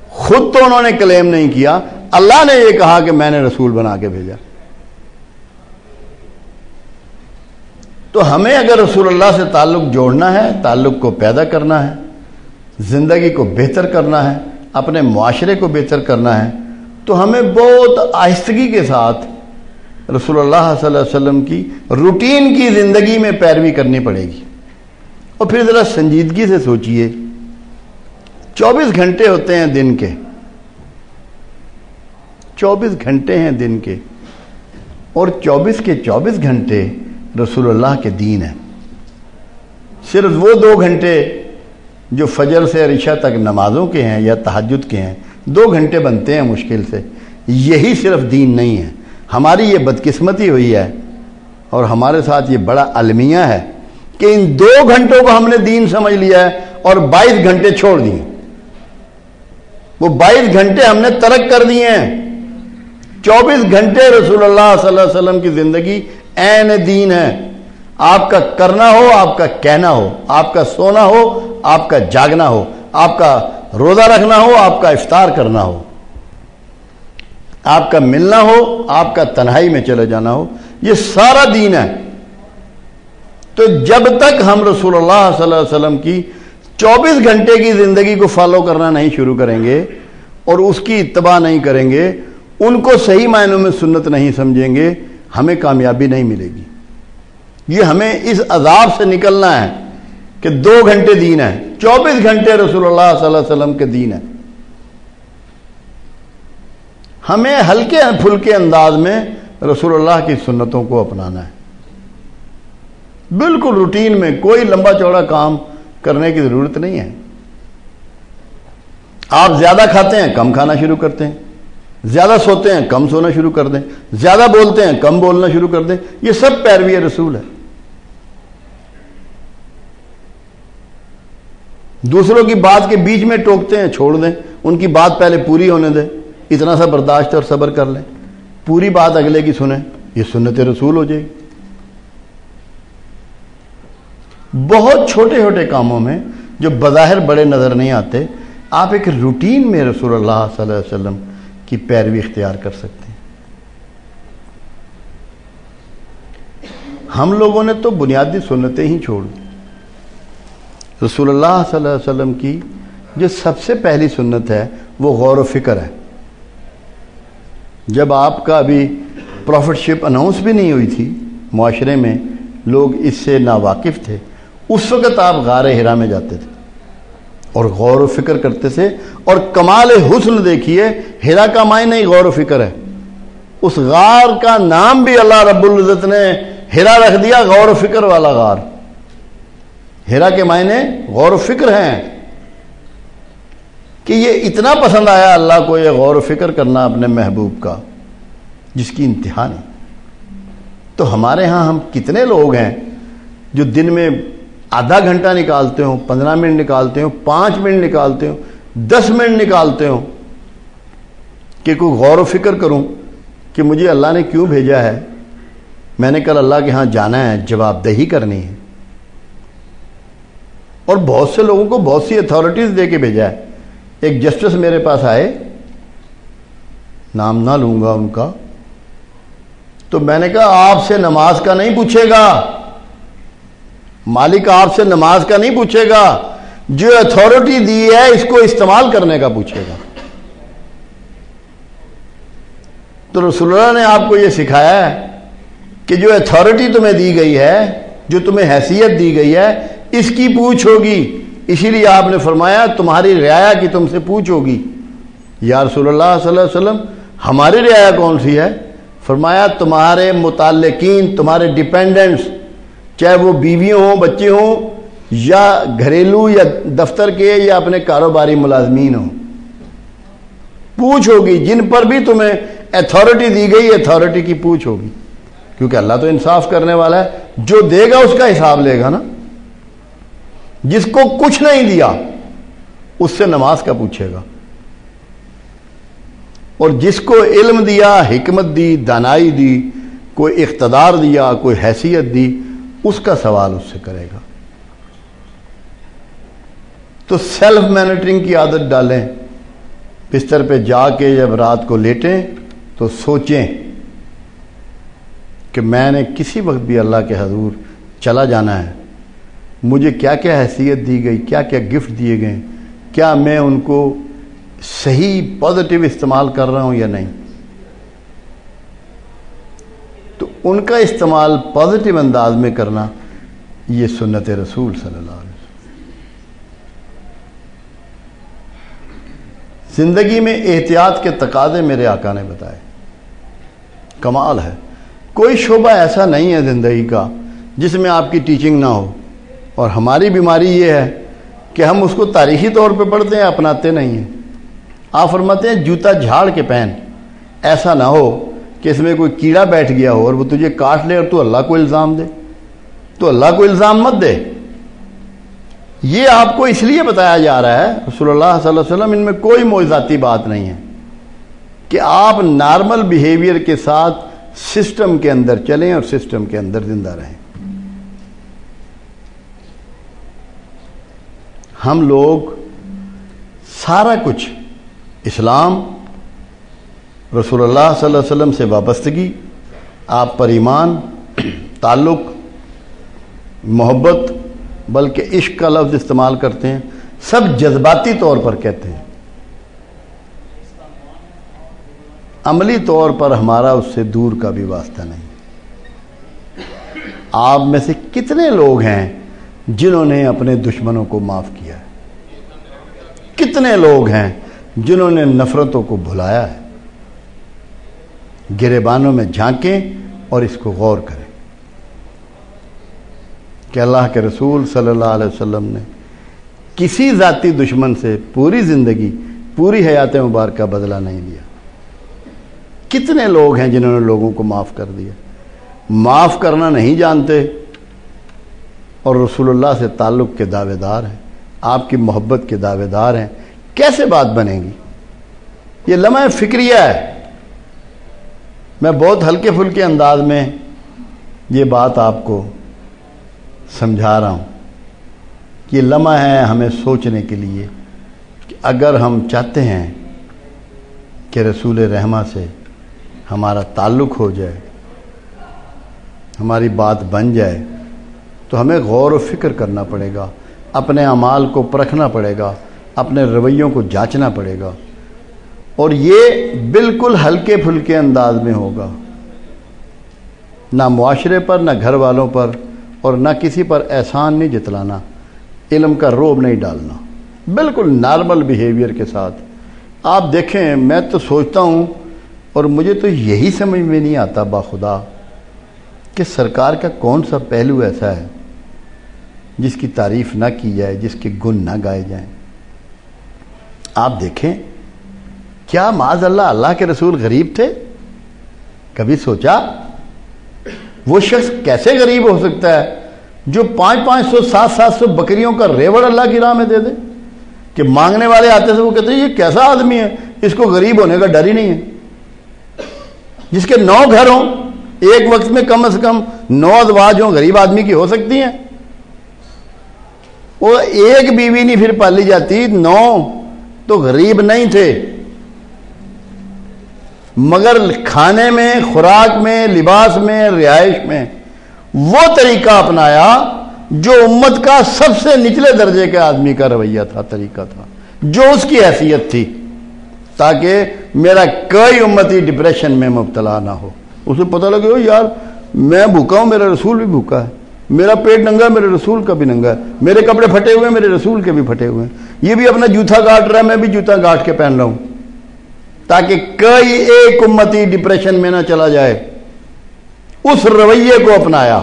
خود تو انہوں نے کلیم نہیں کیا، اللہ نے یہ کہا کہ میں نے رسول بنا کے بھیجا۔ تو ہمیں اگر رسول اللہ سے تعلق جوڑنا ہے، تعلق کو پیدا کرنا ہے، زندگی کو بہتر کرنا ہے، اپنے معاشرے کو بہتر کرنا ہے، تو ہمیں بہت آہستگی کے ساتھ رسول اللہ صلی اللہ علیہ وسلم کی روٹین کی زندگی میں پیروی کرنی پڑے گی۔ اور پھر ذرا سنجیدگی سے سوچئے، 24 گھنٹے ہوتے ہیں دن کے، 24 گھنٹے ہیں دن کے، اور 24 کے 24 گھنٹے رسول اللہ کے دین ہیں۔ صرف وہ 2 گھنٹے جو فجر سے عشاء تک نمازوں کے ہیں یا تہجد کے ہیں، 2 گھنٹے بنتے ہیں مشکل سے، یہی صرف دین نہیں ہے۔ ہماری یہ بدقسمتی ہوئی ہے اور ہمارے ساتھ یہ بڑا المیہ ہے کہ ان 2 گھنٹوں کو ہم نے دین سمجھ لیا ہے اور 22 گھنٹے چھوڑ دیے۔ وہ 22 گھنٹے ہم نے ترک کر دیے ہیں۔ 24 گھنٹے رسول اللہ صلی اللہ علیہ وسلم کی زندگی عین دین ہے۔ آپ کا کرنا ہو، آپ کا کہنا ہو، آپ کا سونا ہو، آپ کا جاگنا ہو، آپ کا روزہ رکھنا ہو، آپ کا افطار کرنا ہو، آپ کا ملنا ہو، آپ کا تنہائی میں چلے جانا ہو، یہ سارا دین ہے۔ تو جب تک ہم رسول اللہ صلی اللہ علیہ وسلم کی 24 گھنٹے کی زندگی کو فالو کرنا نہیں شروع کریں گے اور اس کی اتباع نہیں کریں گے، ان کو صحیح معنوں میں سنت نہیں سمجھیں گے، ہمیں کامیابی نہیں ملے گی۔ یہ ہمیں اس عذاب سے نکلنا ہے کہ 2 گھنٹے دین ہے، 24 گھنٹے رسول اللہ صلی اللہ علیہ وسلم کے دین ہے۔ ہمیں ہلکے پھلکے انداز میں رسول اللہ کی سنتوں کو اپنانا ہے، بالکل روٹین میں، کوئی لمبا چوڑا کام کرنے کی ضرورت نہیں ہے۔ آپ زیادہ کھاتے ہیں، کم کھانا شروع کرتے ہیں، زیادہ سوتے ہیں، کم سونا شروع کر دیں، زیادہ بولتے ہیں، کم بولنا شروع کر دیں، یہ سب پیروی رسول ہے۔ دوسروں کی بات کے بیچ میں ٹوکتے ہیں، چھوڑ دیں، ان کی بات پہلے پوری ہونے دیں، اتنا سا برداشت اور صبر کر لیں، پوری بات اگلے کی سنیں، یہ سنت رسول ہو جائے گی۔ بہت چھوٹے چھوٹے کاموں میں جو بظاہر بڑے نظر نہیں آتے، آپ ایک روٹین میں رسول اللہ صلی اللہ علیہ وسلم کی پیروی اختیار کر سکتے ہیں۔ ہم لوگوں نے تو بنیادی سنتیں ہی چھوڑ دی۔ رسول اللہ صلی اللہ علیہ وسلم کی جو سب سے پہلی سنت ہے وہ غور و فکر ہے۔ جب آپ کا ابھی پروفٹ شپ اناؤنس بھی نہیں ہوئی تھی، معاشرے میں لوگ اس سے ناواقف تھے، اس وقت آپ غار ہرا میں جاتے تھے اور غور و فکر کرتے تھے، اور کمال حسن دیکھیے، ہرا کا معنی نہیں غور و فکر ہے، اس غار کا نام بھی اللہ رب العزت نے ہرا رکھ دیا، غور و فکر والا غار۔ ہرا کے معنی غور و فکر ہیں کہ یہ اتنا پسند آیا اللہ کو، یہ غور و فکر کرنا اپنے محبوب کا، جس کی انتہا نہیں۔ تو ہمارے ہاں ہم کتنے لوگ ہیں جو دن میں آدھا گھنٹہ نکالتے ہوں، 15 منٹ نکالتے ہوں، 5 منٹ نکالتے ہوں، 10 منٹ نکالتے ہوں کہ کوئی غور و فکر کروں کہ مجھے اللہ نے کیوں بھیجا ہے، میں نے کل اللہ کے ہاں جانا ہے، جواب دہی کرنی ہے۔ اور بہت سے لوگوں کو بہت سی اتھارٹیز دے کے بھیجا ہے۔ ایک جسٹس میرے پاس آئے، نام نہ لوں گا ان کا، تو میں نے کہا آپ سے نماز کا نہیں پوچھے گا، مالک آپ سے نماز کا نہیں پوچھے گا، جو اتھارٹی دی ہے اس کو استعمال کرنے کا پوچھے گا۔ تو رسول اللہ نے آپ کو یہ سکھایا ہے کہ جو اتھارٹی تمہیں دی گئی ہے، جو تمہیں حیثیت دی گئی ہے، اس کی پوچھ ہوگی۔ اسی لیے آپ نے فرمایا تمہاری رعایا کی تم سے پوچھ ہوگی۔ یا رسول اللہ صلی اللہ علیہ وسلم ہماری رعایا کون سی ہے؟ فرمایا تمہارے متعلقین، تمہارے ڈیپینڈنٹس، چاہے وہ بیویوں ہوں، بچے ہوں، یا گھریلو یا دفتر کے یا اپنے کاروباری ملازمین ہوں، پوچھ ہوگی۔ جن پر بھی تمہیں اتھارٹی دی گئی، اتھارٹی کی پوچھ ہوگی، کیونکہ اللہ تو انصاف کرنے والا ہے، جو دے گا اس کا حساب لے گا نا۔ جس کو کچھ نہیں دیا اس سے نماز کا پوچھے گا، اور جس کو علم دیا، حکمت دی، دانائی دی، کوئی اقتدار دیا، کوئی حیثیت دی، اس کا سوال اس سے کرے گا۔ تو سیلف مانیٹرنگ کی عادت ڈالیں، بستر پہ جا کے جب رات کو لیٹیں تو سوچیں کہ میں نے کسی وقت بھی اللہ کے حضور چلا جانا ہے، مجھے کیا کیا حیثیت دی گئی، کیا کیا گفٹ دیے گئے، کیا میں ان کو صحیح پازیٹیو استعمال کر رہا ہوں یا نہیں۔ تو ان کا استعمال پازیٹیو انداز میں کرنا، یہ سنت رسول صلی اللہ علیہ وسلم۔ زندگی میں احتیاط کے تقاضے میرے آقا نے بتائے، کمال ہے۔ کوئی شعبہ ایسا نہیں ہے زندگی کا جس میں آپ کی ٹیچنگ نہ ہو، اور ہماری بیماری یہ ہے کہ ہم اس کو تاریخی طور پہ پڑھتے ہیں، اپناتے نہیں ہیں۔ آپ فرماتے ہیں جوتا جھاڑ کے پہن، ایسا نہ ہو کہ اس میں کوئی کیڑا بیٹھ گیا ہو اور وہ تجھے کاٹ لے اور تو اللہ کو الزام دے۔ تو اللہ کو الزام مت دے۔ یہ آپ کو اس لیے بتایا جا رہا ہے، رسول اللہ صلی اللہ علیہ وسلم، ان میں کوئی معجزاتی بات نہیں ہے، کہ آپ نارمل بیہیویئر کے ساتھ سسٹم کے اندر چلیں اور سسٹم کے اندر زندہ رہیں۔ ہم لوگ سارا کچھ، اسلام، رسول اللہ صلی اللہ علیہ وسلم سے وابستگی، آپ پر ایمان، تعلق، محبت، بلکہ عشق کا لفظ استعمال کرتے ہیں، سب جذباتی طور پر کہتے ہیں۔ عملی طور پر ہمارا اس سے دور کا بھی واسطہ نہیں۔ آپ میں سے کتنے لوگ ہیں جنہوں نے اپنے دشمنوں کو معاف کیا ہے؟ کتنے لوگ ہیں جنہوں نے نفرتوں کو بھلایا ہے؟ گریبانوں میں جھانکیں اور اس کو غور کریں کہ اللہ کے رسول صلی اللہ علیہ وسلم نے کسی ذاتی دشمن سے پوری زندگی، پوری حیات مبارکہ بدلہ نہیں لیا۔ کتنے لوگ ہیں جنہوں نے لوگوں کو معاف کر دیا؟ معاف کرنا نہیں جانتے اور رسول اللہ سے تعلق کے دعوے دار ہیں، آپ کی محبت کے دعوے دار ہیں، کیسے بات بنے گی؟ یہ لمحہ فکریہ ہے۔ میں بہت ہلکے پھلکے انداز میں یہ بات آپ کو سمجھا رہا ہوں۔ یہ لمحہ ہے ہمیں سوچنے کے لیے کہ اگر ہم چاہتے ہیں کہ رسول رحمہ سے ہمارا تعلق ہو جائے، ہماری بات بن جائے، تو ہمیں غور و فکر کرنا پڑے گا، اپنے اعمال کو پرکھنا پڑے گا، اپنے رویوں کو جانچنا پڑے گا، اور یہ بالکل ہلکے پھلکے انداز میں ہوگا، نہ معاشرے پر، نہ گھر والوں پر، اور نہ کسی پر احسان نہیں جتلانا، علم کا روب نہیں ڈالنا، بالکل نارمل بیہیویئر کے ساتھ۔ آپ دیکھیں، میں تو سوچتا ہوں اور مجھے تو یہی سمجھ میں نہیں آتا باخدا کہ سرکار کا کون سا پہلو ایسا ہے جس کی تعریف نہ کی جائے، جس کے گن نہ گائے جائیں۔ آپ دیکھیں، کیا معاذ اللہ اللہ کے رسول غریب تھے؟ کبھی سوچا؟ وہ شخص کیسے غریب ہو سکتا ہے جو 500 700 بکریوں کا ریوڑ اللہ کی راہ میں دے دے؟ کہ مانگنے والے آتے تھے، وہ کہتے ہیں یہ کیسا آدمی ہے، اس کو غریب ہونے کا ڈر ہی نہیں ہے۔ جس کے 9 گھر ہوں، ایک وقت میں کم از کم 9 ازواج ہوں، غریب آدمی کی ہو سکتی ہیں؟ وہ ایک بیوی نہیں پھر پالی جاتی، 9 تو غریب نہیں تھے۔ مگر کھانے میں، خوراک میں، لباس میں، رہائش میں وہ طریقہ اپنایا جو امت کا سب سے نچلے درجے کے آدمی کا رویہ تھا، طریقہ تھا، جو اس کی حیثیت تھی، تاکہ میرا کوئی امتی ڈپریشن میں مبتلا نہ ہو۔ اسے پتہ لگے ہو یار میں بھوکا ہوں، میرا رسول بھی بھوکا ہے، میرا پیٹ ننگا ہے، میرے رسول کا بھی ننگا ہے، میرے کپڑے پھٹے ہوئے ہیں، میرے رسول کے بھی پھٹے ہوئے ہیں، یہ بھی اپنا جوتا گاٹ رہا ہے، میں بھی جوتا گاٹ کے پہن رہا ہوں، تاکہ کوئی ایک امتی ڈپریشن میں نہ چلا جائے۔ اس رویے کو اپنایا،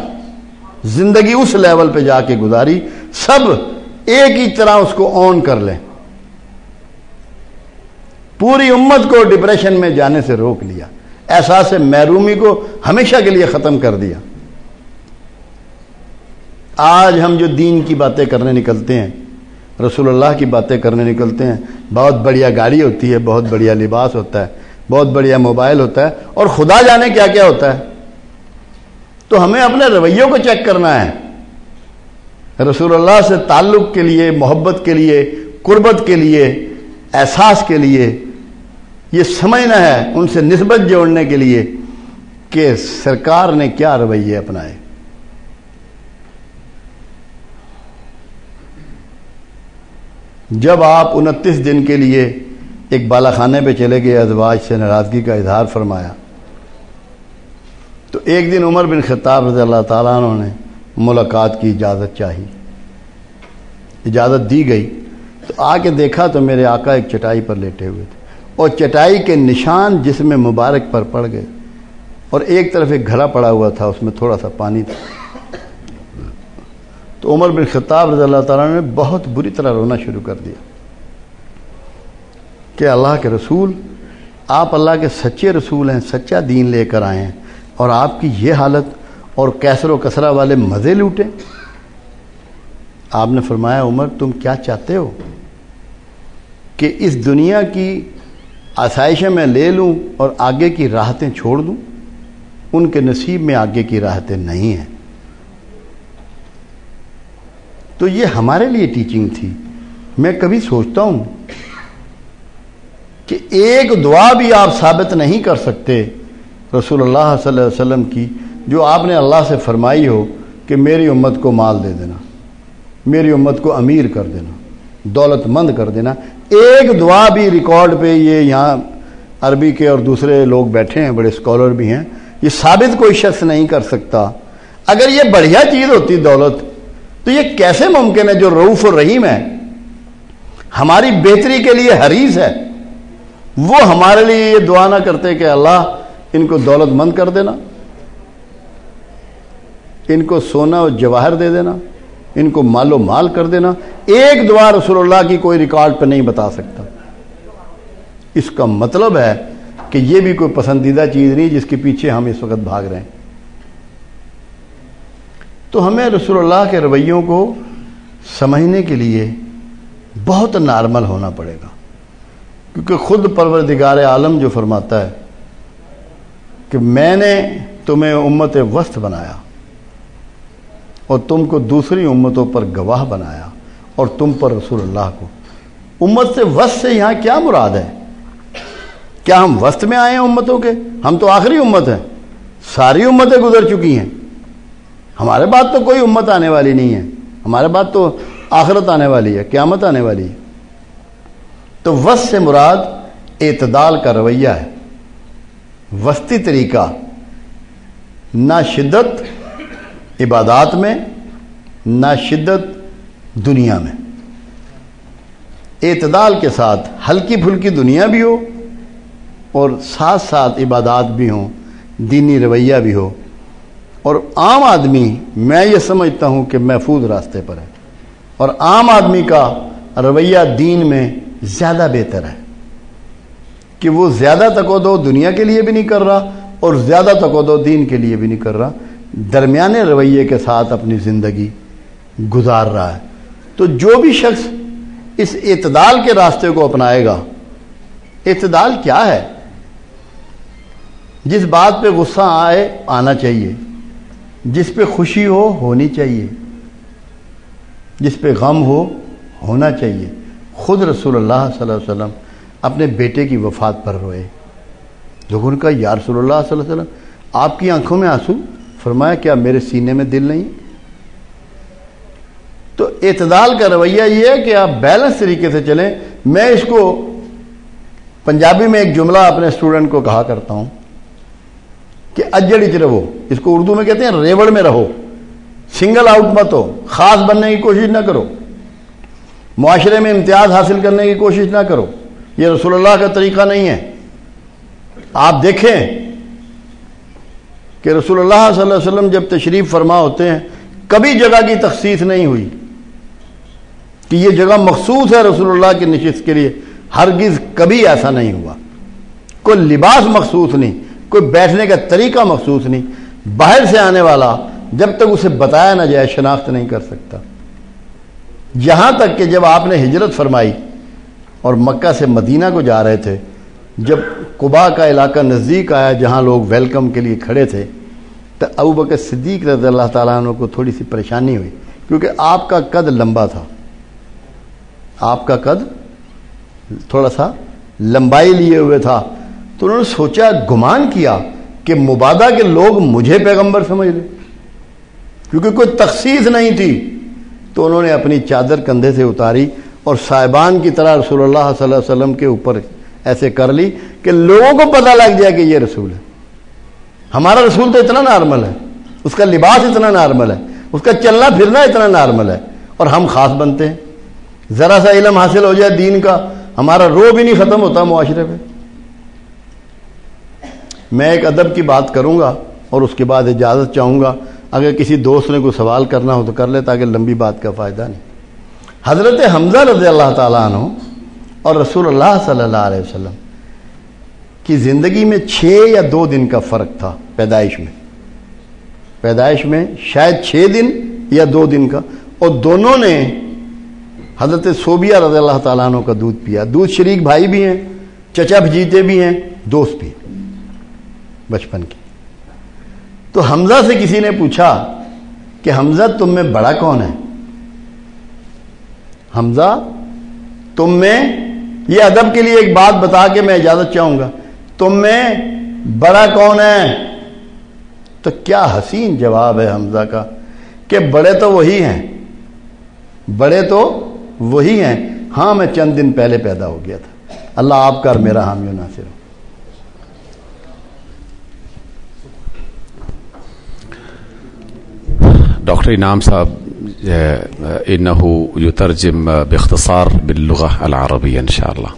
زندگی اس لیول پہ جا کے گزاری، سب ایک ہی طرح اس کو آن کر لیں، پوری امت کو ڈپریشن میں جانے سے روک لیا، احساس محرومی کو ہمیشہ کے لیے ختم کر دیا۔ آج ہم جو دین کی باتیں کرنے نکلتے ہیں، رسول اللہ کی باتیں کرنے نکلتے ہیں، بہت بڑھیا گاڑی ہوتی ہے، بہت بڑھیا لباس ہوتا ہے، بہت بڑھیا موبائل ہوتا ہے، اور خدا جانے کیا کیا ہوتا ہے۔ تو ہمیں اپنے رویوں کو چیک کرنا ہے، رسول اللہ سے تعلق کے لیے، محبت کے لیے، قربت کے لیے، احساس کے لیے یہ سمجھنا ہے، ان سے نسبت جوڑنے کے لیے کہ سرکار نے کیا رویے اپنائے۔ جب آپ 29 دن کے لیے ایک بالا خانے پہ چلے گئے، ازواج سے ناراضگی کا اظہار فرمایا، تو ایک دن عمر بن خطاب رضی اللہ تعالیٰ عنہ نے ملاقات کی اجازت چاہی، اجازت دی گئی، تو آ کے دیکھا تو میرے آقا ایک چٹائی پر لیٹے ہوئے تھے، اور چٹائی کے نشان جسم مبارک پر پڑ گئے، اور ایک طرف ایک گھڑا پڑا ہوا تھا، اس میں تھوڑا سا پانی تھا۔ تو عمر بن خطاب رضی اللہ تعالیٰ نے بہت بری طرح رونا شروع کر دیا کہ اللہ کے رسول، آپ اللہ کے سچے رسول ہیں، سچا دین لے کر آئے ہیں، اور آپ کی یہ حالت اور کیسر و کسرہ والے مزے لوٹیں۔ آپ نے فرمایا عمر تم کیا چاہتے ہو کہ اس دنیا کی آسائشیں میں لے لوں اور آگے کی راحتیں چھوڑ دوں؟ ان کے نصیب میں آگے کی راحتیں نہیں ہیں۔ تو یہ ہمارے لیے ٹیچنگ تھی۔ میں کبھی سوچتا ہوں کہ ایک دعا بھی آپ ثابت نہیں کر سکتے رسول اللہ صلی اللہ علیہ وسلم کی، جو آپ نے اللہ سے فرمائی ہو کہ میری امت کو مال دے دینا، میری امت کو امیر کر دینا، دولت مند کر دینا۔ ایک دعا بھی ریکارڈ پہ، یہ یہاں عربی کے اور دوسرے لوگ بیٹھے ہیں، بڑے اسکالر بھی ہیں، یہ ثابت کوئی شخص نہیں کر سکتا۔ اگر یہ بڑھیا چیز ہوتی دولت، تو یہ کیسے ممکن ہے جو رؤوف الرحیم ہے، ہماری بہتری کے لیے حریص ہے، وہ ہمارے لیے یہ دعا نہ کرتے کہ اللہ ان کو دولت مند کر دینا، ان کو سونا اور جواہر دے دینا، ان کو مال و مال کر دینا۔ ایک دعا رسول اللہ کی کوئی ریکارڈ پہ نہیں بتا سکتا۔ اس کا مطلب ہے کہ یہ بھی کوئی پسندیدہ چیز نہیں جس کے پیچھے ہم اس وقت بھاگ رہے ہیں۔ تو ہمیں رسول اللہ کے رویوں کو سمجھنے کے لیے بہت نارمل ہونا پڑے گا، کیونکہ خود پروردگار عالم جو فرماتا ہے کہ میں نے تمہیں امت وسط بنایا اور تم کو دوسری امتوں پر گواہ بنایا، اور تم پر رسول اللہ کو۔ امت سے وسط سے یہاں کیا مراد ہے؟ کیا ہم وسط میں آئے ہیں امتوں کے؟ ہم تو آخری امت ہیں، ساری امتیں گزر چکی ہیں، ہمارے بعد تو کوئی امت آنے والی نہیں ہے، ہمارے بعد تو آخرت آنے والی ہے، قیامت آنے والی ہے۔ تو وسط سے مراد اعتدال کا رویہ ہے، وسطی طریقہ، نہ شدت عبادات میں، نہ شدت دنیا میں، اعتدال کے ساتھ ہلکی پھلکی دنیا بھی ہو اور ساتھ ساتھ عبادات بھی ہوں، دینی رویہ بھی ہو، اور عام آدمی، میں یہ سمجھتا ہوں کہ محفوظ راستے پر ہے، اور عام آدمی کا رویہ دین میں زیادہ بہتر ہے کہ وہ زیادہ تقویٰ دنیا کے لیے بھی نہیں کر رہا اور زیادہ تقویٰ دین کے لیے بھی نہیں کر رہا، درمیانے رویے کے ساتھ اپنی زندگی گزار رہا ہے۔ تو جو بھی شخص اس اعتدال کے راستے کو اپنائے گا، اعتدال کیا ہے؟ جس بات پہ غصہ آئے آنا چاہیے، جس پہ خوشی ہو ہونی چاہیے، جس پہ غم ہو ہونا چاہیے۔ خود رسول اللہ صلی اللہ علیہ وسلم اپنے بیٹے کی وفات پر روئے، ظہور کا یا رسول اللہ صلی اللہ علیہ وسلم آپ کی آنکھوں میں آنسو؟ فرمایا کیا میرے سینے میں دل نہیں؟ تو اعتدال کا رویہ یہ ہے کہ آپ بیلنس طریقے سے چلیں. میں اس کو پنجابی میں ایک جملہ اپنے اسٹوڈنٹ کو کہا کرتا ہوں کہ اجڑ رہو، اس کو اردو میں کہتے ہیں ریوڑ میں رہو، سنگل آؤٹ مت ہو، خاص بننے کی کوشش نہ کرو، معاشرے میں امتیاز حاصل کرنے کی کوشش نہ کرو. یہ رسول اللہ کا طریقہ نہیں ہے. آپ دیکھیں کہ رسول اللہ صلی اللہ علیہ وسلم جب تشریف فرما ہوتے ہیں کبھی جگہ کی تخصیص نہیں ہوئی کہ یہ جگہ مخصوص ہے رسول اللہ کی نشست کے لیے. ہرگز کبھی ایسا نہیں ہوا. کوئی لباس مخصوص نہیں، کوئی بیٹھنے کا طریقہ مخصوص نہیں. باہر سے آنے والا جب تک اسے بتایا نہ جائے شناخت نہیں کر سکتا. یہاں تک کہ جب آپ نے ہجرت فرمائی اور مکہ سے مدینہ کو جا رہے تھے، جب قباء کا علاقہ نزدیک آیا جہاں لوگ ویلکم کے لیے کھڑے تھے، تو ابوبکر صدیق رضی اللہ تعالیٰ عنہ کو تھوڑی سی پریشانی ہوئی کیونکہ آپ کا قد لمبا تھا. آپ کا قد تھوڑا سا لمبائی لیے ہوئے تھا. تو انہوں نے سوچا، گمان کیا کہ مبادا کے لوگ مجھے پیغمبر سمجھ لیں، کیونکہ کوئی تخصیص نہیں تھی. تو انہوں نے اپنی چادر کندھے سے اتاری اور صاحبان کی طرح رسول اللہ صلی اللہ علیہ وسلم کے اوپر ایسے کر لی کہ لوگوں کو پتہ لگ جائے کہ یہ رسول ہے. ہمارا رسول تو اتنا نارمل ہے، اس کا لباس اتنا نارمل ہے، اس کا چلنا پھرنا اتنا نارمل ہے، اور ہم خاص بنتے ہیں. ذرا سا علم حاصل ہو جائے دین کا، ہمارا روب ہی نہیں ختم ہوتا معاشرے پہ. میں ایک ادب کی بات کروں گا اور اس کے بعد اجازت چاہوں گا. اگر کسی دوست نے کوئی سوال کرنا ہو تو کر لے، تاکہ لمبی بات کا فائدہ نہیں. حضرت حمزہ رضی اللہ تعالیٰ عنہ اور رسول اللہ صلی اللہ علیہ وسلم کی زندگی میں 6 یا 2 دن کا فرق تھا. پیدائش میں شاید 6 دن یا 2 دن کا، اور دونوں نے حضرت صوبیہ رضی اللہ تعالیٰ عنہ کا دودھ پیا. دودھ شریک بھائی بھی ہیں، چچا بھجیتے بھی ہیں، دوست بھی بچپن کی. تو حمزہ سے کسی نے پوچھا کہ حمزہ تم میں بڑا کون ہے؟ حمزہ تم میں، یہ ادب کے لیے ایک بات بتا کے میں اجازت چاہوں گا، تم میں بڑا کون ہے؟ تو کیا حسین جواب ہے حمزہ کا کہ بڑے تو وہی ہیں، بڑے تو وہی ہیں. ہاں میں چند دن پہلے پیدا ہو گیا تھا. اللہ آپ کا اور میرا حامی و ناصر ہو. ڈاکٹر انعام صاحب انه يترجم باختصار باللغة العربية ان شاء الله.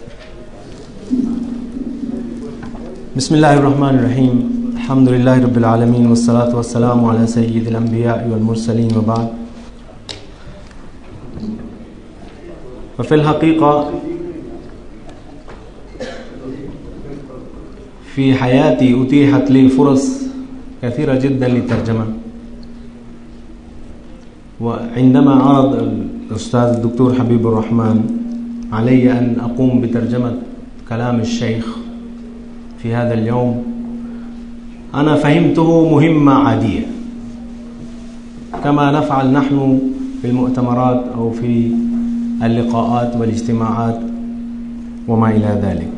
بسم الله الرحمن الرحيم. الحمد لله رب العالمين والصلاة والسلام على سيد الأنبياء والمرسلين وبعد. وفي الحقيقة في حياتي أتيحت لي فرص كثيرة جدا للترجمة، وعندما عرض الأستاذ الدكتور حبيب الرحمن علي أن أقوم بترجمة كلام الشيخ في هذا اليوم، أنا فهمته مهمة عادية كما نفعل نحن في المؤتمرات أو في اللقاءات والاجتماعات وما إلى ذلك.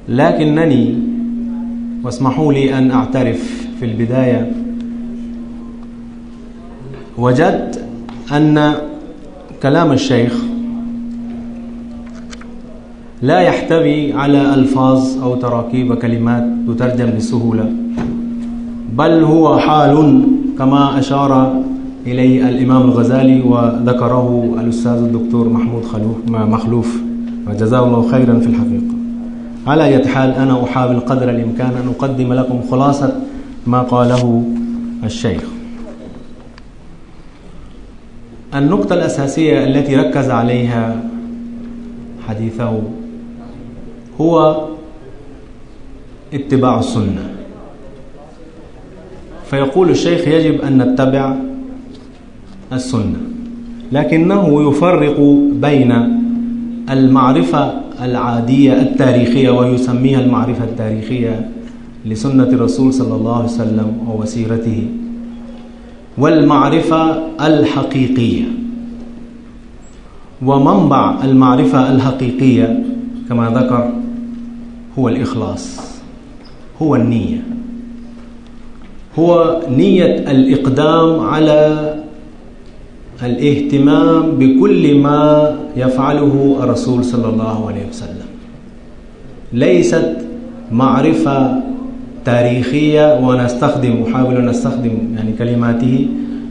لكنني، واسمحوا لي أن أعترف في البداية، وجدت أن كلام الشيخ لا يحتوي على ألفاظ أو تراكيب كلمات تترجم بسهولة، بل هو حال كما أشار إليه الإمام الغزالي وذكره الأستاذ الدكتور محمود مخلوف وجزاه الله خيرا في الحقيقة. على أي حال أنا أحاول قدر الإمكان أن أقدم لكم خلاصة ما قاله الشيخ. النقطة الأساسية التي ركز عليها حديثه هو اتباع السنة. فيقول الشيخ يجب أن نتبع السنة، لكنه يفرق بين المعرفة العادية التاريخية، ويسميها المعرفة التاريخية لسنة الرسول صلى الله عليه وسلم وسيرته، والمعرفة الحقيقية. ومنبع المعرفة الحقيقية كما ذكر هو الإخلاص، هو النية، هو نية الإقدام على الاهتمام بكل ما يفعله الرسول صلى الله عليه وسلم. ليست معرفة تاريخية، وأنا أحاول أن أستخدم يعني كلماته،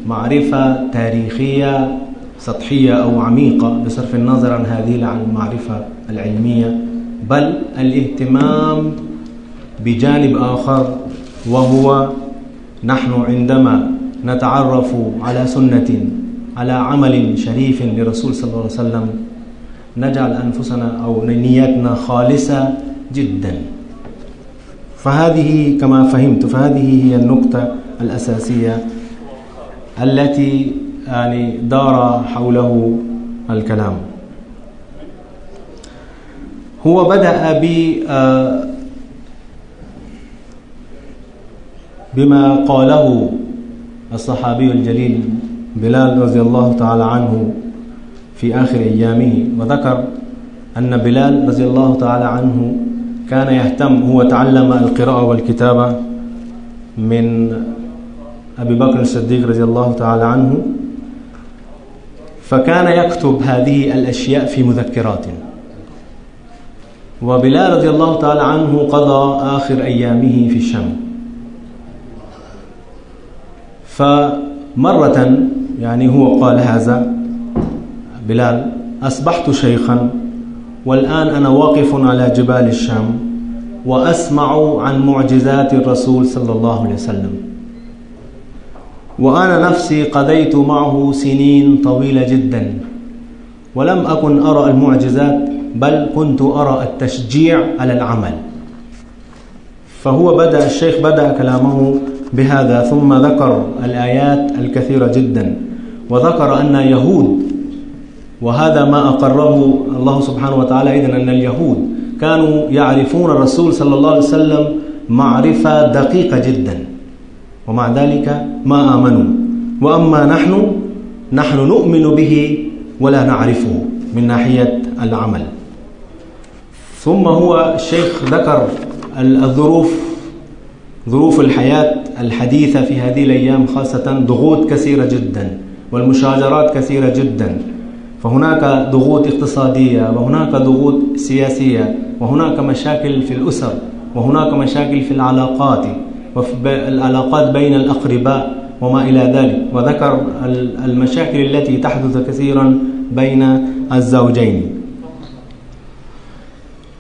معرفة تاريخية سطحية أو عميقة بصرف النظر عن هذه المعرفة العلمية، بل الاهتمام بجانب آخر، وهو نحن عندما نتعرف على سنة، على عمل شريف لرسول صلى الله عليه وسلم، نجعل أنفسنا أو نيتنا خالصة جدا. فهذه كما فهمت، فهذه هي النقطة الأساسية التي يعني دار حوله الكلام. هو بدأ بما قاله الصحابي الجليل بلال رضي الله تعالى عنه في آخر أيامه، وذكر أن بلال رضي الله تعالى عنه كان يهتم، هو تعلم القراءة والكتابة من أبي بكر الصديق رضي الله تعالى عنه، فكان يكتب هذه الأشياء في مذكرات. وبلال رضي الله تعالى عنه قضى آخر أيامه في الشام. فمرة يعني هو قال هذا بلال: أصبحت شيخا والآن أنا واقف على جبال الشام وأسمع عن معجزات الرسول صلى الله عليه وسلم، وأنا نفسي قضيت معه سنين طويلة جدا ولم أكن أرى المعجزات، بل كنت أرى التشجيع على العمل. فهو الشيخ بدأ كلامه بهذا، ثم ذكر الآيات الكثيرة جدا، وذكر أن يهود، وهذا ما أقره الله سبحانه وتعالى أيضا، أن اليهود كانوا يعرفون الرسول صلى الله عليه وسلم معرفة دقيقة جدا، ومع ذلك ما آمنوا. وأما نحن نؤمن به ولا نعرفه من ناحية العمل. ثم هو الشيخ ذكر ظروف الحياة الحديثة في هذه الأيام، خاصة ضغوط كثيرة جدا والمشاجرات كثيرة جدا، فهناك ضغوط اقتصادية، وهناك ضغوط سياسية، وهناك مشاكل في الأسر، وهناك مشاكل في العلاقات بين الأقرباء وما إلى ذلك، وذكر المشاكل التي تحدث كثيرا بين الزوجين.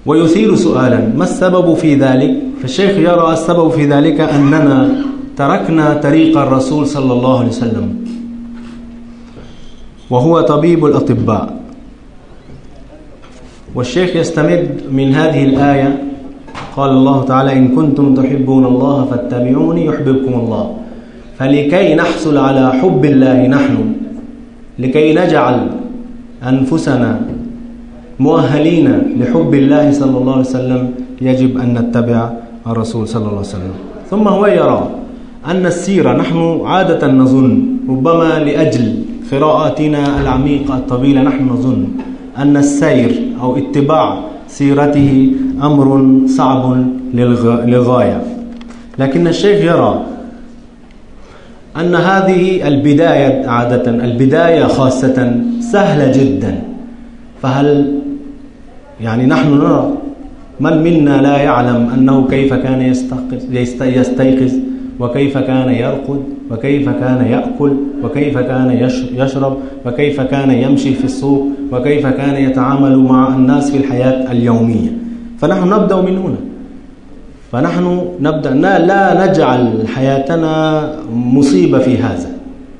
ويثير سؤالا: ما السبب في ذلك؟ فالشيخ يرى السبب في ذلك أننا تركنا طريق الرسول صلى الله عليه وسلم، وهو طبيب الأطباء. والشيخ يستمد من هذه الآية، قال الله تعالى: إن كنتم تحبون الله فاتبعوني يحببكم الله. فلكي نحصل على حب الله نحن، لكي نجعل أنفسنا مؤهلين لحب الله صلى الله عليه وسلم، يجب أن نتبع الرسول صلى الله عليه وسلم. ثم هو يرى أن السيرة، نحن عادة نظن، ربما لأجل قراءاتنا العميقة الطويلة، نحن نظن أن السير أو اتباع سيرته أمر صعب للغاية، لكن الشيخ يرى أن هذه البداية عادة، البداية خاصة سهلة جدا. فهل يعني نحن نرى من منا لا يعلم أنه كيف كان يستيقظ، وكيف كان يرقد، وكيف كان يأكل، وكيف كان يشرب، وكيف كان يمشي في السوق، وكيف كان يتعامل مع الناس في الحياة اليومية. فنحن نبدأ من هنا، فنحن نبدأ لا نجعل حياتنا مصيبة في هذا،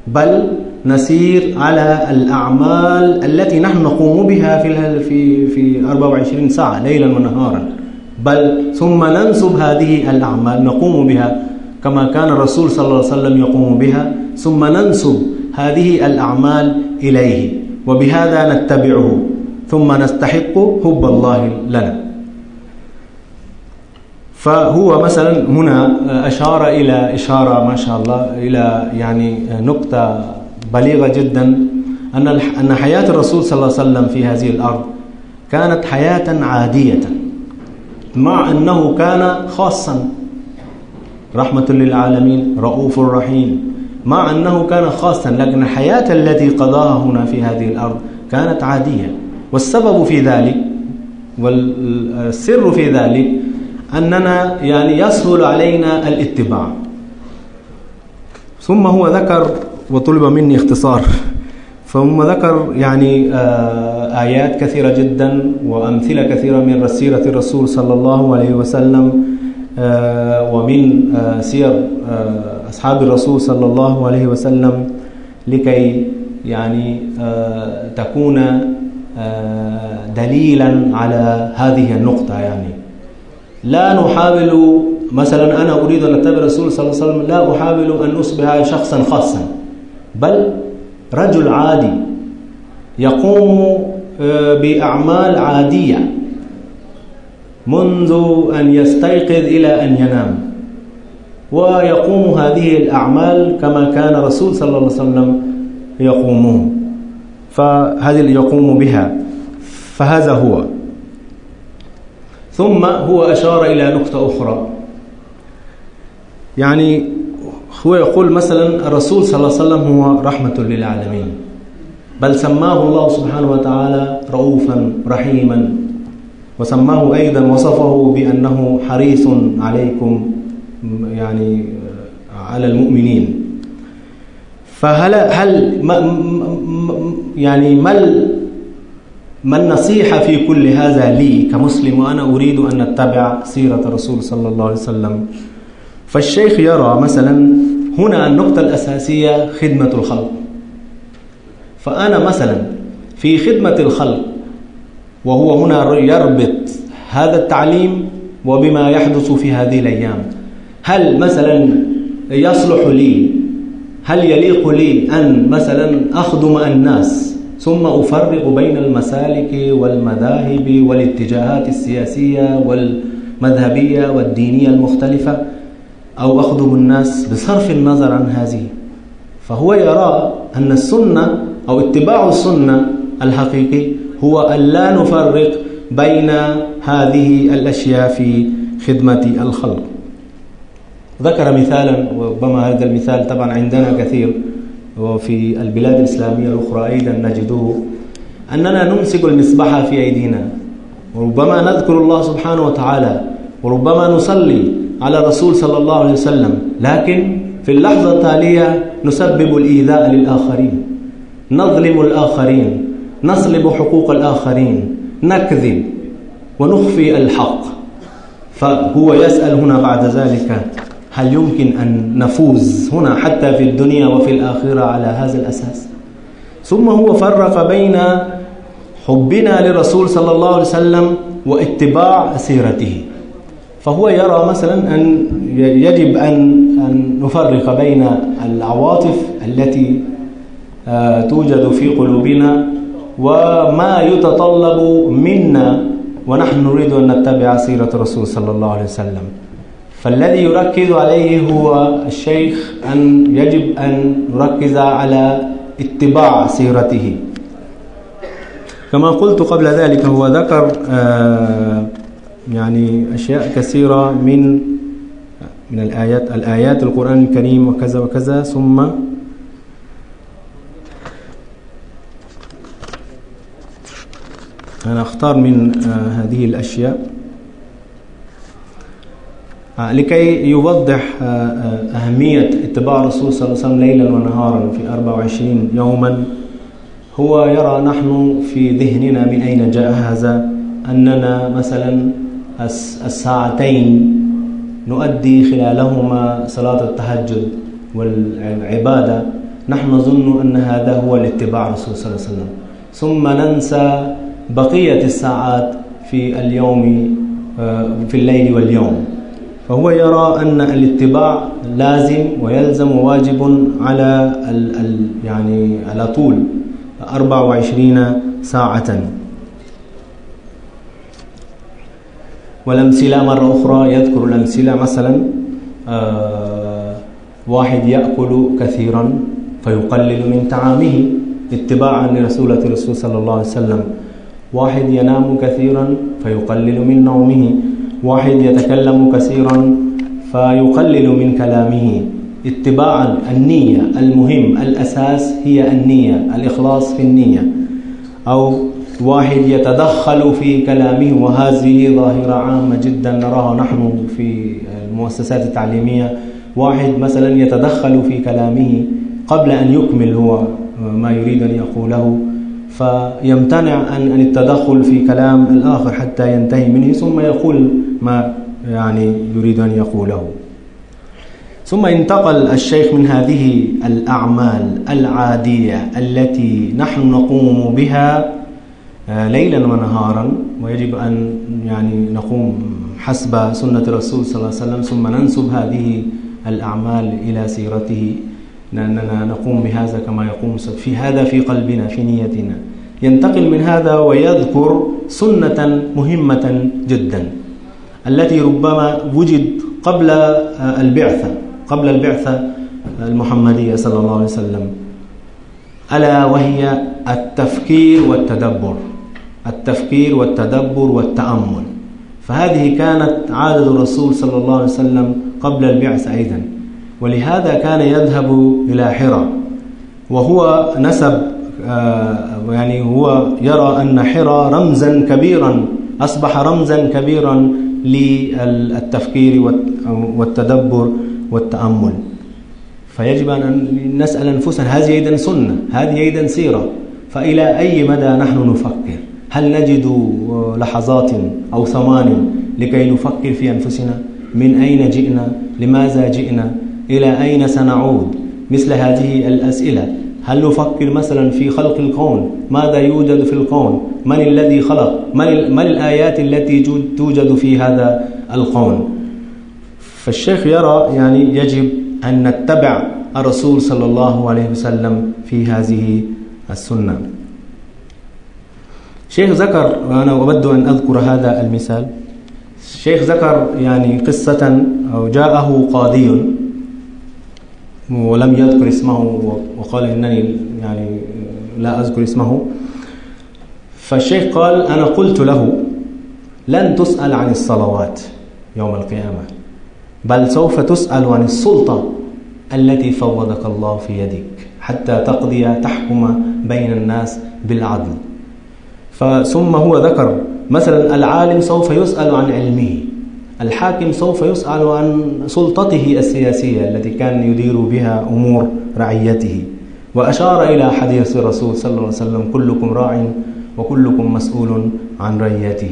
بل نسير على الأعمال التي نحن نقوم بها في 24 ساعة ليلا ونهارا، بل ثم ننسب هذه الأعمال، نقوم بها كما كان الرسول صلى الله عليه وسلم يقوم بها، ثم ننسب هذه الأعمال إليه، وبهذا نتبعه، ثم نستحق حب الله لنا. فهو مثلا هنا أشار إلى إشارة ما شاء الله إلى يعني نقطة بليغة جدا، أن حياة الرسول صلى الله عليه وسلم في هذه الأرض كانت حياة عادية، مع أنه كان خاصا رحمة للعالمين رؤوف رحيم، مع أنه كان خاصا، لكن الحياة التي قضاها هنا في هذه الأرض كانت عادية. والسبب في ذلك والسر في ذلك أننا يعني يسهل علينا الاتباع. ثم هو ذكر وطلب مني اختصار، ثم ذكر يعني آيات كثيرة جدا وأمثلة كثيرة من سيرة الرسول صلى الله عليه وسلم ومن سير أصحاب الرسول صلى الله عليه وسلم، لكي يعني تكون دليلا على هذه النقطة. يعني لا نحاول مثلا أنا أريد أن أتبع الرسول صلى الله عليه وسلم، لا أحاول أن أصبح شخصا خاصا، بل رجل عادي يقوم بأعمال عادية منذ أن يستيقظ إلى أن ينام، ويقوم هذه الأعمال كما كان الرسول صلى الله عليه وسلم يقومه، فهذه يقوم بها. فهذا هو. ثم هو أشار إلى نقطة أخرى، يعني هو يقول مثلا الرسول صلى الله عليه وسلم هو رحمة للعالمين، بل سماه الله سبحانه وتعالى رؤوفا رحيما، وسماه أيضا وصفه بأنه حريص عليكم يعني على المؤمنين. فهل يعني ما النصيحة في كل هذا لي كمسلم وأنا أريد أن أتبع سيرة الرسول صلى الله عليه وسلم؟ فالشيخ يرى مثلا هنا النقطة الأساسية خدمة الخلق. فأنا مثلا في خدمة الخلق، وهو هنا يربط هذا التعليم وبما يحدث في هذه الأيام، هل مثلا يصلح لي، هل يليق لي أن مثلا أخدم الناس ثم أفرق بين المسالك والمذاهب والاتجاهات السياسية والمذهبية والدينية المختلفة، أو أخدم الناس بصرف النظر عن هذه؟ فهو يرى أن السنة أو اتباع السنة الحقيقي هو أن لا نفرق بين هذه الأشياء في خدمة الخلق. ذكر مثالا، وربما هذا المثال طبعا عندنا كثير وفي البلاد الإسلامية الأخرى أيضا نجده، أننا نمسك المصباح في أيدينا، وربما نذكر الله سبحانه وتعالى، وربما نصلي على الرسول صلى الله عليه وسلم، لكن في اللحظة التالية نسبب الإيذاء للآخرين، نظلم الآخرين، نصلب حقوق الآخرين، نكذب ونخفي الحق. فهو يسأل هنا بعد ذلك هل يمكن أن نفوز هنا حتى في الدنيا وفي الآخرة على هذا الأساس؟ ثم هو فرق بين حبنا للرسول صلى الله عليه وسلم واتباع سيرته. فهو يرى مثلا أن يجب أن نفرق بين العواطف التي توجد في قلوبنا وما يتطلب منا ونحن نريد أن نتبع سيرة الرسول صلى الله عليه وسلم. فالذي يركز عليه هو الشيخ أن يجب أن نركز على اتباع سيرته. كما قلت قبل ذلك هو ذكر يعني أشياء كثيرة من الآيات القرآن الكريم وكذا وكذا. ثم أنا أختار من هذه الأشياء لكي يوضح أهمية اتباع الرسول صلى الله عليه وسلم ليلا ونهارا في 24 يوما. هو يرى نحن في ذهننا من أين جاء هذا، أننا مثلا الساعتين نؤدي خلالهما صلاة التهجد والعبادة، نحن نظن أن هذا هو الاتباع الرسول صلى الله عليه وسلم، ثم ننسى بقية الساعات في اليوم في الليل واليوم. فهو يرى أن الاتباع لازم ويلزم واجب على يعني على طول 24 ساعة. والأمثلة مرة أخرى يذكر الأمثلة، مثلا واحد يأكل كثيرا فيقلل من طعامه اتباعا لرسولة الرسول صلى الله عليه وسلم، واحد ينام كثيرا فيقلل من نومه، واحد يتكلم كثيرا فيقلل من كلامه اتباعا النية. المهم الأساس هي النية، الإخلاص في النية. أو واحد يتدخل في كلامه، وهذه ظاهرة عامة جدا نراها نحن في المؤسسات التعليمية. واحد مثلا يتدخل في كلامه قبل أن يكمل هو ما يريد أن يقوله، فيمتنع عن التدخل في كلام الآخر حتى ينتهي منه ثم يقول ما يعني يريد أن يقوله. ثم انتقل الشيخ من هذه الأعمال العادية التي نحن نقوم بها ليلا ونهارا، ويجب أن يعني نقوم حسب سنة الرسول صلى الله عليه وسلم، ثم ننسب هذه الأعمال إلى سيرته، لأننا نقوم بهذا كما يقوم في هذا في قلبنا في نيتنا. ينتقل من هذا ويذكر سنة مهمة جدا التي ربما وجد قبل البعثة المحمدية صلى الله عليه وسلم، ألا وهي التفكير والتدبر والتأمل. فهذه كانت عادة الرسول صلى الله عليه وسلم قبل البعثة أيضا، ولهذا كان يذهب إلى حراء، وهو نسب يعني هو يرى أن حراء رمزا كبيرا، أصبح رمزا كبيرا للتفكير والتدبر والتأمل. فيجب أن نسأل أنفسنا، هذه أيضا سنة، هذه أيضا سيرة، فإلى أي مدى نحن نفكر؟ هل نجد لحظات أو ثوان لكي نفكر في أنفسنا؟ من أين جئنا؟ لماذا جئنا؟ إلى أين سنعود؟ مثل هذه الأسئلة. هل نفكر مثلا في خلق الكون؟ ماذا يوجد في الكون؟ من الذي خلق؟ من الآيات التي توجد في هذا الكون؟ فالشيخ يرى يعني يجب أن نتبع الرسول صلى الله عليه وسلم في هذه السنة. الشيخ ذكر، وأنا أود أن أذكر هذا المثال. الشيخ ذكر يعني قصة، أو جاءه قاضي ولم يذكر اسمه وقال إنني يعني لا أذكر اسمه. فالشيخ قال: أنا قلت له لن تسأل عن الصلوات يوم القيامة، بل سوف تسأل عن السلطة التي فوضك الله في يدك حتى تحكم بين الناس بالعدل. ثم هو ذكر مثلا العالم سوف يسأل عن علمه، الحاكم سوف يسأل عن سلطته السياسية التي كان يدير بها أمور رعيته، وأشار إلى حديث الرسول صلى الله عليه وسلم: كلكم راع وكلكم مسؤول عن رعيته.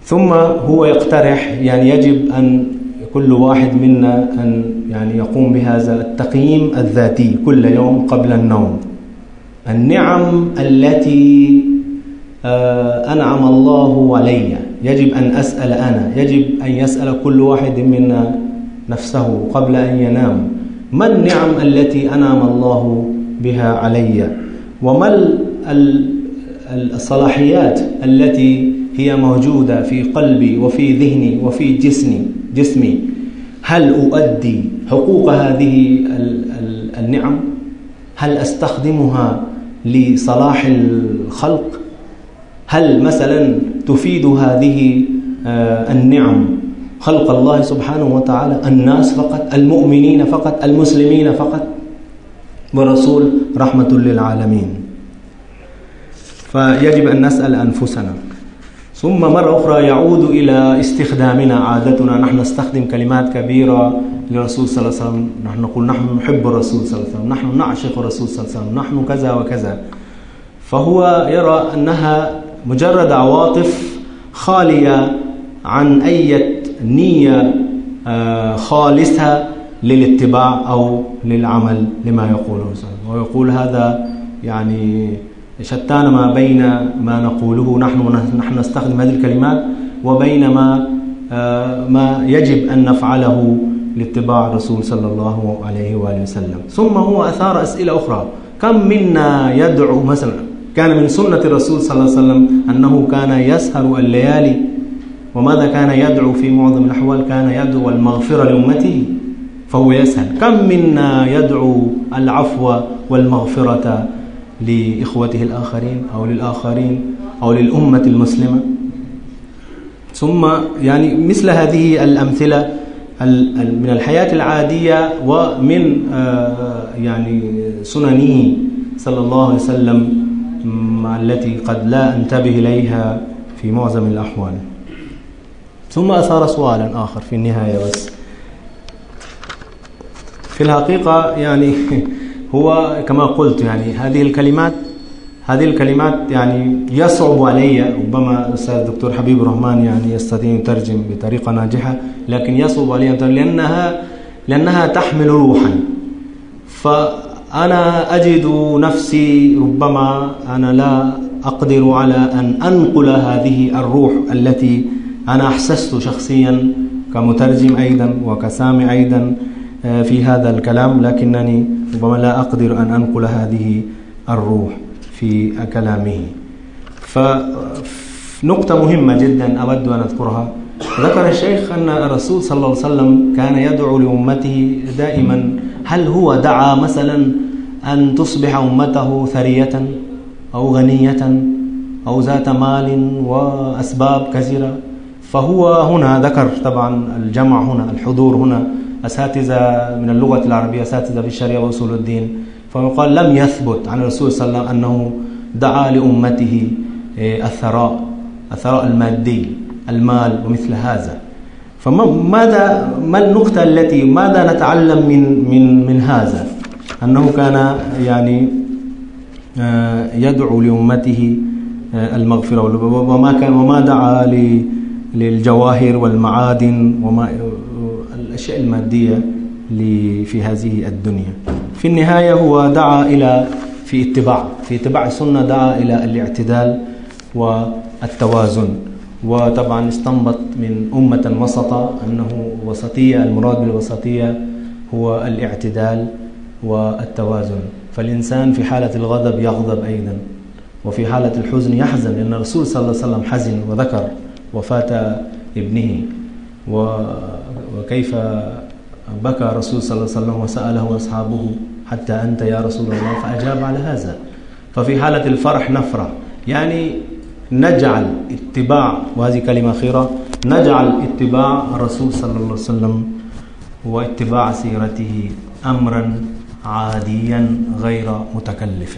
ثم هو يقترح يعني يجب أن كل واحد منا أن يعني يقوم بهذا التقييم الذاتي كل يوم قبل النوم. النعم التي أنعم الله علي يجب أن أسأل أنا، يجب أن يسأل كل واحد منا نفسه قبل أن ينام: ما النعم التي أنعم الله بها علي؟ وما الصلاحيات التي هي موجودة في قلبي وفي ذهني وفي جسمي؟ هل أؤدي حقوق هذه النعم؟ هل أستخدمها لصلاح الخلق؟ هل مثلا تفيد هذه النعم خلق الله سبحانه وتعالى، الناس فقط، المؤمنين فقط، المسلمين فقط، ورسول رحمة للعالمين؟ فيجب أن نسأل أنفسنا. ثم مرة أخرى يعود إلى استخدامنا، عادتنا نحن نستخدم كلمات كبيرة للرسول صلى الله عليه وسلم، نحن نقول نحن نحب الرسول صلى الله عليه وسلم، نحن نعشق الرسول صلى الله عليه وسلم، نحن كذا وكذا. فهو يرى أنها مجرد عواطف خالية عن أي نية خالصة للاتباع أو للعمل لما يقوله صلى الله عليه وسلم. ويقول هذا يعني شتان ما بين ما نقوله نحن نستخدم هذه الكلمات وبين ما يجب أن نفعله لاتباع الرسول صلى الله عليه وآله وسلم. ثم هو أثار أسئلة أخرى: كم منا يدعو مثلا؟ كان من سنة الرسول صلى الله عليه وسلم أنه كان يسهر الليالي، وماذا كان يدعو في معظم الأحوال؟ كان يدعو المغفرة لأمته، فهو يسهر. كم منا يدعو العفو والمغفرة لإخوته الآخرين أو للآخرين أو للأمة المسلمة؟ ثم يعني مثل هذه الأمثلة من الحياة العادية ومن يعني سننه صلى الله عليه وسلم التي قد لا أنتبه إليها في معظم الأحوال. ثم أثار سؤالا آخر في النهاية، بس في الحقيقة يعني هو كما قلت يعني هذه الكلمات يعني يصعب علي، ربما الأستاذ الدكتور حبيب الرحمن يعني يستطيع يترجم بطريقة ناجحة، لكن يصعب علي لأنها تحمل روحا. فأنا أجد نفسي ربما أنا لا أقدر على أن أنقل هذه الروح التي أنا أحسست شخصيا كمترجم أيضا وكسامع أيضا في هذا الكلام، لكنني ربما لا أقدر أن أنقل هذه الروح في كلامه. فنقطة مهمة جدا أود أن أذكرها، ذكر الشيخ أن الرسول صلى الله عليه وسلم كان يدعو لأمته دائما. هل هو دعا مثلا أن تصبح أمته ثرية أو غنية أو ذات مال وأسباب كثيرة؟ فهو هنا ذكر طبعا الجمع هنا، الحضور هنا، أساتذة من اللغة العربية، أساتذة في الشريعة وأصول الدين، فقال لم يثبت عن الرسول صلى الله عليه وسلم أنه دعا لأمته الثراء المادي، المال ومثل هذا. ما النقطة التي ماذا نتعلم من هذا؟ أنه كان يعني يدعو لأمته المغفرة، وما دعا للجواهر والمعادن وما الأشياء المادية في هذه الدنيا. في النهاية هو دعا في اتباع السنة، دعا إلى الاعتدال والتوازن. وطبعا استنبط من أمة وسطة أنه وسطية، المراد بالوسطية هو الاعتدال والتوازن. فالإنسان في حالة الغضب يغضب أيضا، وفي حالة الحزن يحزن، لأن الرسول صلى الله عليه وسلم حزن وذكر وفاة ابنه وكيف بكى الرسول صلى الله عليه وسلم وسأله أصحابه حتى أنت يا رسول الله، فأجاب على هذا. ففي حالة الفرح نفرح، يعني نجعل اتباع، وهذه كلمة أخيرة، نجعل اتباع الرسول صلى الله عليه وسلم واتباع سيرته أمرا عاديا غير متكلف.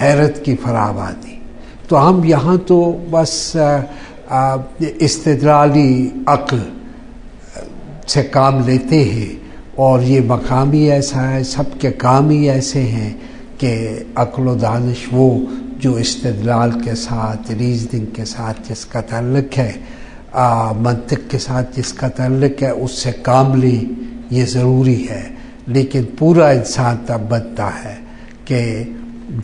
حیرت کی فراوانی. تو ہم یہاں تو بس استدلالی عقل سے کام لیتے ہیں، اور یہ مقام ہی ایسا ہے، سب کے کام ہی ایسے ہیں کہ عقل و دانش وہ جو استدلال کے ساتھ، ریزننگ کے ساتھ جس کا تعلق ہے، منطق کے ساتھ جس کا تعلق ہے، اس سے کام لے، یہ ضروری ہے. لیکن پورا انسان تب بنتا ہے کہ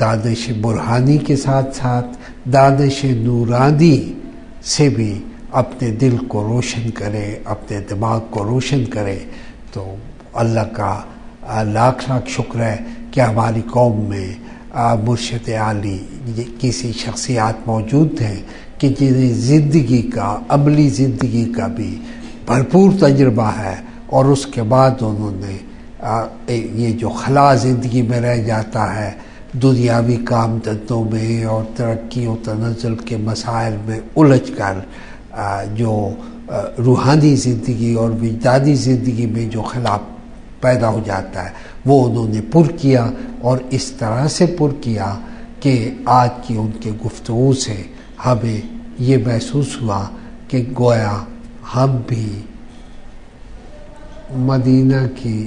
دانش برہانی کے ساتھ ساتھ دانش نورانی سے بھی اپنے دل کو روشن کرے، اپنے دماغ کو روشن کرے. تو اللہ کا لاکھ لاکھ شکر ہے کہ ہماری قوم میں مرشد عالی کسی شخصیات موجود ہیں کہ جنہیں زندگی کا، عملی زندگی کا بھی بھرپور تجربہ ہے، اور اس کے بعد انہوں نے یہ جو خلا زندگی میں رہ جاتا ہے، دنیاوی کام دھندوں میں اور ترقی و تنزل کے مسائل میں الجھ کر جو روحانی زندگی اور وجدانی زندگی میں جو خلا پیدا ہو جاتا ہے وہ انہوں نے پر کیا، اور اس طرح سے پر کیا کہ آج کی ان کے گفتگو سے ہمیں یہ محسوس ہوا کہ گویا ہم بھی مدینہ کی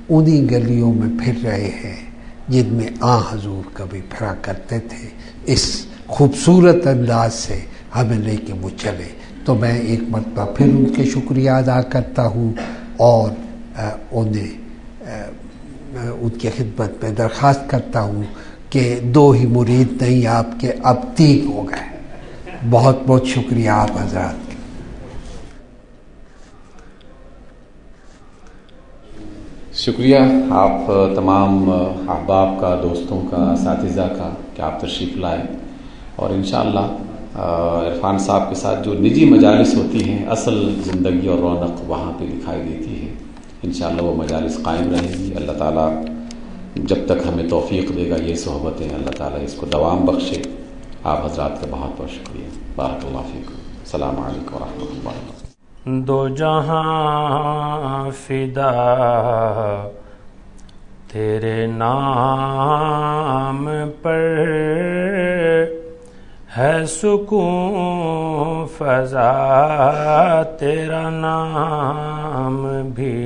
انہی گلیوں میں پھر رہے ہیں جن میں حضور کبھی پھرا کرتے تھے. اس خوبصورت انداز سے ہمیں لے کے وہ چلے. تو میں ایک مرتبہ پھر ان کے شکریہ ادا کرتا ہوں، اور انہیں ان کی خدمت میں درخواست کرتا ہوں کہ 2 ہی مرید نہیں آپ کے، اب 3 ہو گئے. بہت بہت شکریہ آپ حضرات. شکریہ آپ تمام احباب کا، دوستوں کا، اساتذہ کا کہ آپ تشریف لائے. اور انشاءاللہ عرفان صاحب کے ساتھ جو نجی مجالس ہوتی ہیں، اصل زندگی اور رونق وہاں پہ دکھائی دیتی ہے. انشاءاللہ وہ مجالس قائم رہیں گی. اللہ تعالیٰ جب تک ہمیں توفیق دے گا یہ صحبتیں، اللہ تعالیٰ اس کو دوام بخشے. آپ حضرات کا بہت بہت شکریہ. بارک اللہ فیکم. السلام علیکم ورحمۃ اللہ وبرکاتہ. 2 جہاں فدا تیرے نام پر، ہے سکون فضا تیرا نام بھی.